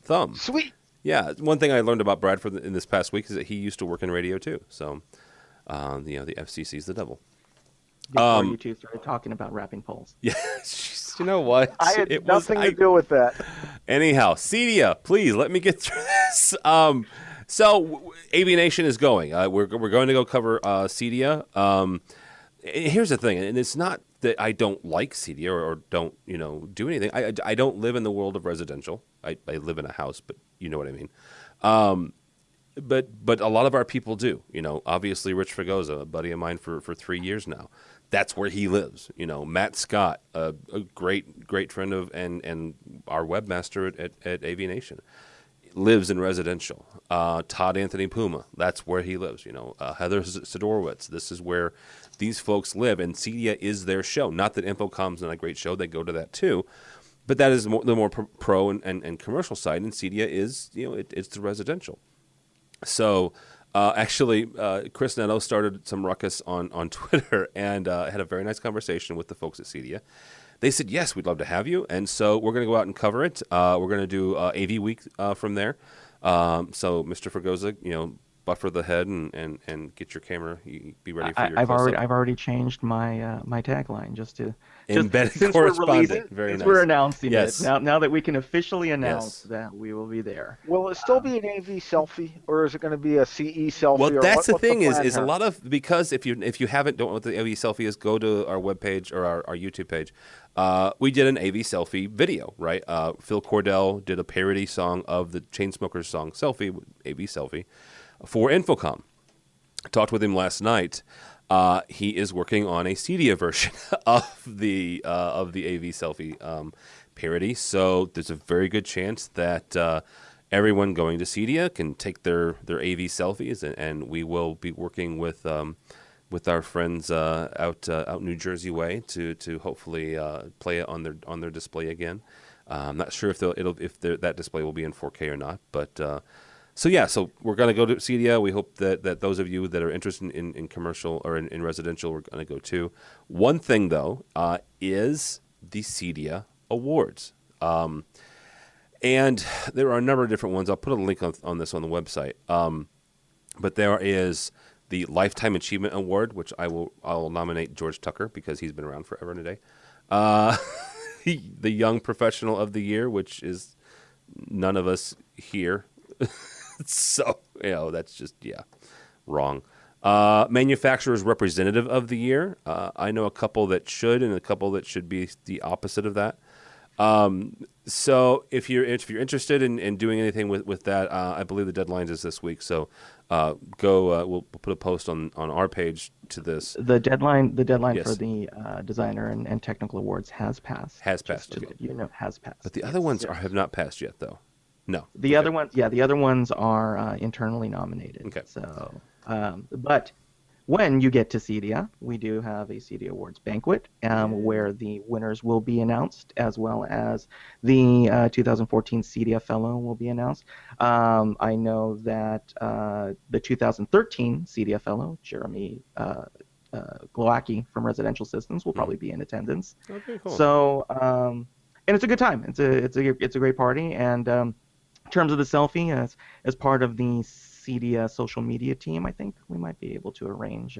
thumb. Sweet. Yeah. One thing I learned about Bradford in this past week is that he used to work in radio too. So, the FCC's the devil. Before you two started talking about wrapping poles. Yeah. You know what? I had nothing to do with that. Anyhow, CEDIA, please let me get through this. So AVNation is going. We're going to go cover CEDIA. Here's the thing, and it's not that I don't like CEDIA or don't do anything. I don't live in the world of residential. I live in a house, but you know what I mean. But a lot of our people do. Obviously Rich Fregosa, a buddy of mine for 3 years now. That's where he lives. Matt Scott, a great friend of and our webmaster at AVNation, lives in residential. Todd Anthony Puma, that's where he lives. Heather Sidorowitz, this is where these folks live, and CEDIA is their show. Not that Infocom's not a great show; they go to that too, but that is the more pro and commercial side, and CEDIA is it's the residential. So. Actually, Chris Netto started some ruckus on Twitter and had a very nice conversation with the folks at CEDIA. They said, yes, we'd love to have you. And so we're going to go out and cover it. We're going to do AVWeek from there. So, Mr. Fregosa, buffer the head and get your camera. Be ready for your I've already changed my my tagline just embedded correspondent. Very nice. We're announcing it now that we can officially announce that we will be there. Will it still be an AV selfie, or is it going to be a CE selfie? Well, that's the thing is a lot of, because if you don't know what the AV selfie is, go to our webpage or our YouTube page. We did an AV selfie video, right? Phil Cordell did a parody song of the Chainsmokers song "Selfie," AV selfie, for Infocom. I talked with him last night. He is working on a CEDIA version of the AV selfie parody. So there's a very good chance that everyone going to CEDIA can take their AV selfies, and we will be working with our friends out New Jersey way to hopefully play it on their display again. I'm not sure if that display will be in 4K or not, but. So we're going to go to CEDIA. We hope that those of you that are interested in commercial or in residential, we're going to go too. One thing, though, is the CEDIA Awards. And there are a number of different ones. I'll put a link on this on the website. But there is the Lifetime Achievement Award, which I'll nominate George Tucker because he's been around forever and a day. the young professional of the year, which is none of us here. So, that's just, wrong. Manufacturer's representative of the year. I know a couple that should and a couple that should be the opposite of that. So if you're interested in doing anything with that, I believe the deadline is this week. So go. We'll put a post on our page to this. The deadline Yes. for the designer and technical awards has passed. Has passed. Just so that has passed. But the other ones have not passed yet, though. No. The other ones are internally nominated. Okay. So, but when you get to CEDIA, we do have a CEDIA Awards banquet where the winners will be announced, as well as the 2014 CEDIA Fellow will be announced. I know that the 2013 CEDIA Fellow, Jeremy Glowacki from Residential Systems, will probably be in attendance. Okay, cool. So, and it's a good time. It's a great party. And in terms of the selfie, as part of the CEDIA social media team, I think we might be able to arrange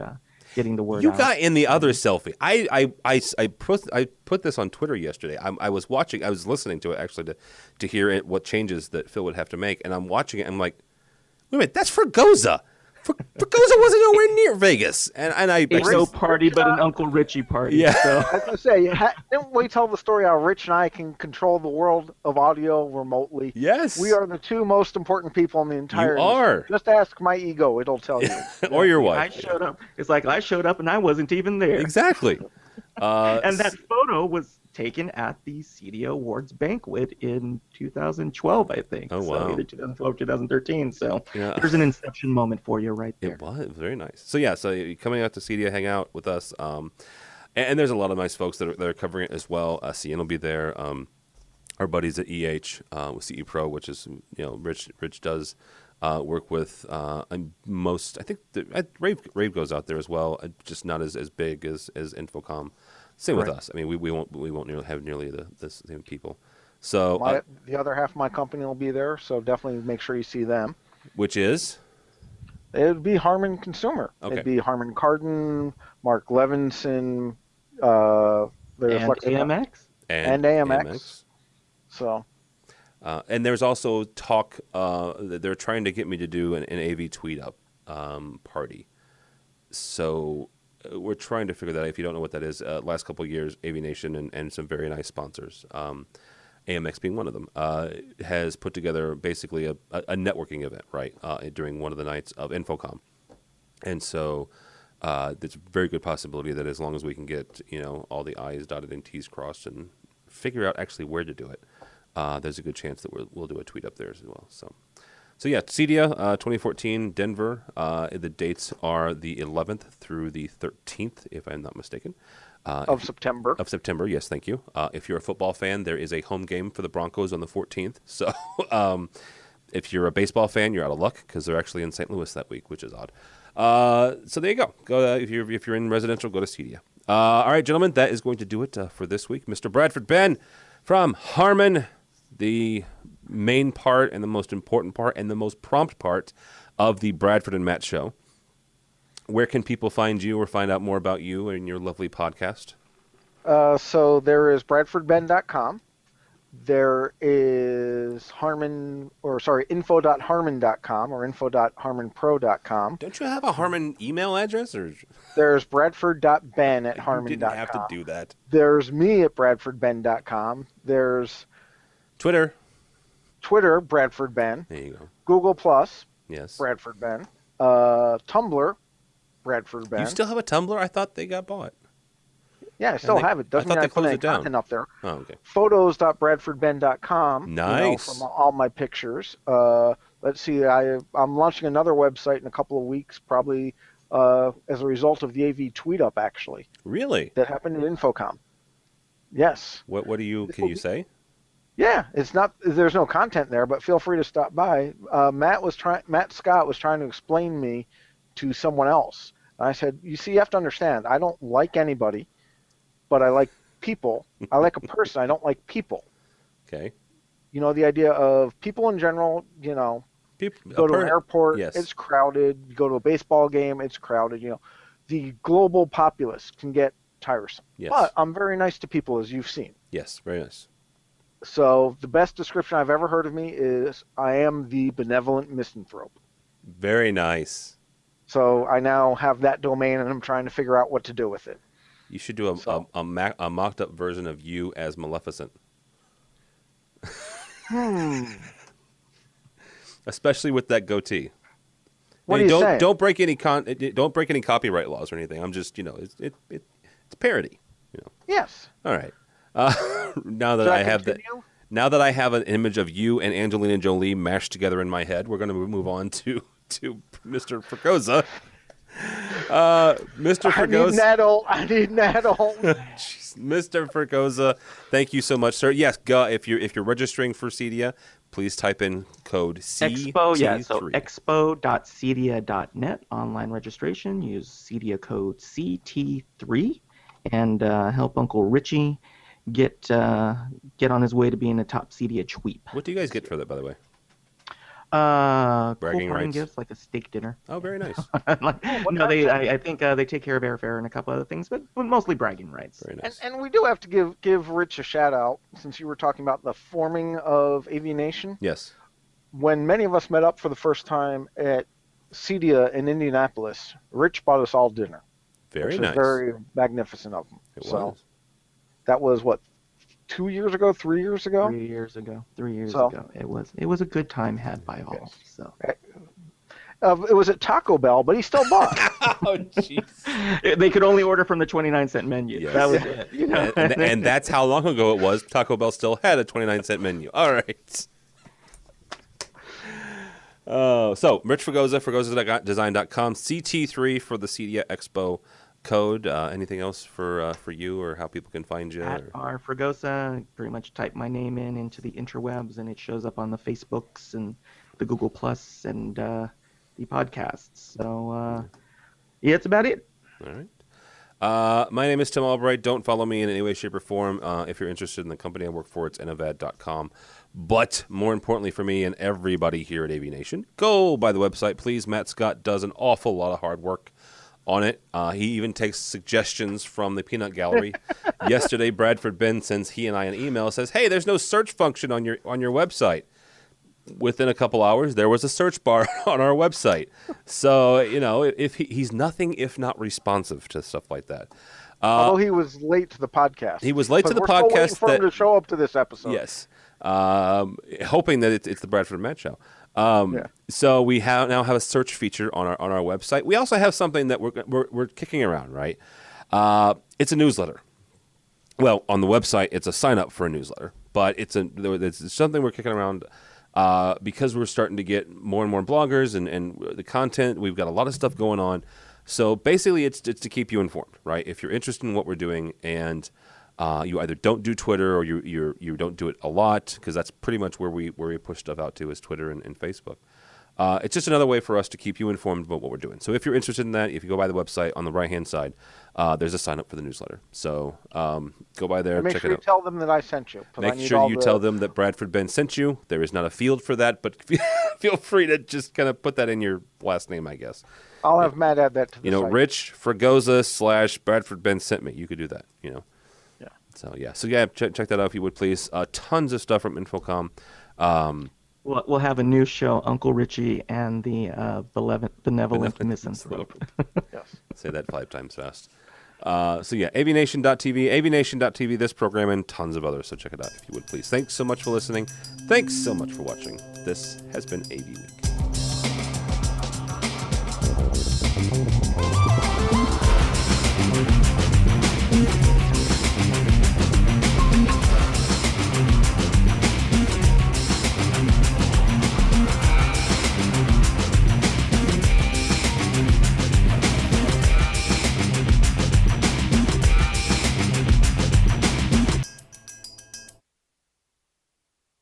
getting the word out. You got in the other selfie. I put this on Twitter yesterday. I was listening to it actually to hear what changes that Phil would have to make, and I'm watching it. And I'm like, wait a minute, that's Fregosa. Fregosa wasn't nowhere near Vegas, and I it's no party but an Uncle Richie party. Yeah. So. I was going to say, didn't we tell the story how Rich and I can control the world of audio remotely? Yes. We are the two most important people in the entire You are. industry. Just ask my ego, it'll tell you. or your wife. I showed up. It's like I showed up and I wasn't even there. Exactly. And that photo was taken at the CEDIA Awards banquet in 2012, I think. Oh, So wow. either 2012 or 2013. So Yeah. there's an inception moment for you right there. It was very nice. So so you're coming out to CEDIA, hang out with us, and there's a lot of nice folks that are covering it as well. CN will be there. Our buddies at EH with CE Pro, which is Rich does work with most. I think Rave goes out there as well, just not as big as Infocom. Same with us. I mean, we won't have nearly the same people. So The other half of my company will be there, so definitely make sure you see them. which is It would be Harman Consumer. Okay. It'd be Harman Kardon, Mark Levinson, And AMX? and AMX. So, and there's also talk that they're trying to get me to do an AV tweet up party. So we're trying to figure that out. If you don't know what that is, last couple of years, AVNation and some very nice sponsors, AMX being one of them, has put together basically a networking event, right, during one of the nights of Infocom. And so there's a very good possibility that as long as we can get all the I's dotted and T's crossed and figure out actually where to do it, there's a good chance that we'll do a tweet up there as well. So yeah, CEDIA 2014, Denver. The dates are the 11th through the 13th, if I'm not mistaken. of September. Of September, yes, thank you. If you're a football fan, there is a home game for the Broncos on the 14th. So if you're a baseball fan, you're out of luck because they're actually in St. Louis that week, which is odd. So there you go. If you're in residential, go to CEDIA. All right, gentlemen, that is going to do it for this week. Mr. Bradford Benn from Harman, the main part and the most important part and the most prompt part of the Bradford and Matt show. Where can people find you or find out more about you and your lovely podcast? So there is bradfordbenn.com. There is info.harman.com or info.harmanpro.com. Don't you have a Harman email address? Or There's bradford.ben@harman.com. you didn't have to do that. There's me at bradfordbenn.com. There's Twitter, Bradford Benn. there you go. Google Plus, Yes. Bradford Benn. Tumblr, Bradford Benn. You still have a Tumblr? I thought they got bought. Yeah, I still have it. Doesn't I thought mean they I put closed any it down. content up there. Oh, okay. Photos.bradfordbenn.com. Nice. From all my pictures. Let's see. I'm launching another website in a couple of weeks, probably as a result of the AV tweet up, actually. Really? That happened at Infocom. Yes. What can you say? Yeah, it's not. There's no content there, but feel free to stop by. Matt Scott was trying to explain me to someone else. And I said, you see, you have to understand. I don't like anybody, but I like people. I like a person. I don't like people. Okay. The idea of people in general. Go to an airport, yes. It's crowded. You go to a baseball game, it's crowded. The global populace can get tiresome. Yes. But I'm very nice to people, as you've seen. Yes, very nice. So the best description I've ever heard of me is I am the benevolent misanthrope. Very nice. So I now have that domain, and I'm trying to figure out what to do with it. You should do a mocked up version of you as Maleficent. Especially with that goatee. What Hey, are you saying? don't break any copyright laws or anything. I'm just it's parody. Yes. All right. Now that Should I have that. continue? Now that I have an image of you and Angelina Jolie mashed together in my head, we're going to move on to Mr. Fregosa. Mr. Fregosa. I need Nadal. Mr. Fregosa, thank you so much, sir. Yes, if you're registering for CEDIA, please type in code CT3. Expo, yeah, so expo.cedia.net, online registration. Use CEDIA code CT3 and help Uncle Richie get on his way to being a top CEDIA chweep. What do you guys get for that, by the way? Bragging rights? gifts, like a steak dinner. Oh, very nice. I think they take care of airfare and a couple other things, but mostly bragging rights. Very nice. And we do have to give Rich a shout out, since you were talking about the forming of AVNation. Yes. When many of us met up for the first time at CEDIA in Indianapolis, Rich bought us all dinner. Very which nice. was very magnificent of him. It so was. that was what, 2 years ago, 3 years ago? 3 years ago. 3 years ago. It was a good time had by all. Yes. So It was at Taco Bell, but he still bought. Oh, jeez. they could only order from the 29-cent menu. Yes. That was it. You know? and that's how long ago it was. Taco Bell still had a 29-cent menu. All right. So Rich Fregosa, fregosadesign.com, CT3 for the CEDIA Expo code. Anything else for you, or how people can find you? At R Fregosa, pretty much type my name into the interwebs, and it shows up on the Facebooks and the Google Plus and the podcasts. So yeah, that's about it. All right. My name is Tim Albright. Don't follow me in any way, shape, or form. If you're interested in the company I work for, it's innovad.com. But more importantly for me and everybody here at AVNation, go by the website, please. Matt Scott does an awful lot of hard work on it. He even takes suggestions from the peanut gallery. Yesterday, Bradford Benn sends he and I an email, says, "Hey, there's no search function on your website." Within a couple hours, there was a search bar on our website. So, if he's nothing if not responsive to stuff like that. Although he was late to the podcast. He was late to the We're podcast. Still waiting for him to show up to this episode. Yes. Hoping that it's the Bradford and Matt show. Yeah. So we now have a search feature on our website. We also have something that we're kicking around, right? It's a newsletter. Well, on the website, it's a sign up for a newsletter, but it's something we're kicking around because we're starting to get more and more bloggers and the content. We've got a lot of stuff going on. So basically, it's to keep you informed, right? If you're interested in what we're doing and you either don't do Twitter or you don't do it a lot, because that's pretty much where we push stuff out to is Twitter and Facebook. It's just another way for us to keep you informed about what we're doing. So if you're interested in that, if you go by the website on the right-hand side, there's a sign up for the newsletter. So go by there, And make check sure it you out. tell them that I sent you. 'cause I Make need sure all you the- tell them that Bradford Benn sent you. There is not a field for that, but feel free to just kind of put that in your last name, I guess. I'll have Matt add that to the site. Rich Fregosa / Bradford Benn sent me. You could do that, Yeah. So check that out if you would please. Tons of stuff from Infocom. We'll have a new show, Uncle Richie and the benevolent misanthrope. Yes. Say that 5 times fast. AVNation.tv, AVNation.tv, this program, and tons of others. So check it out if you would please. Thanks so much for listening. Thanks so much for watching. This has been AV Week.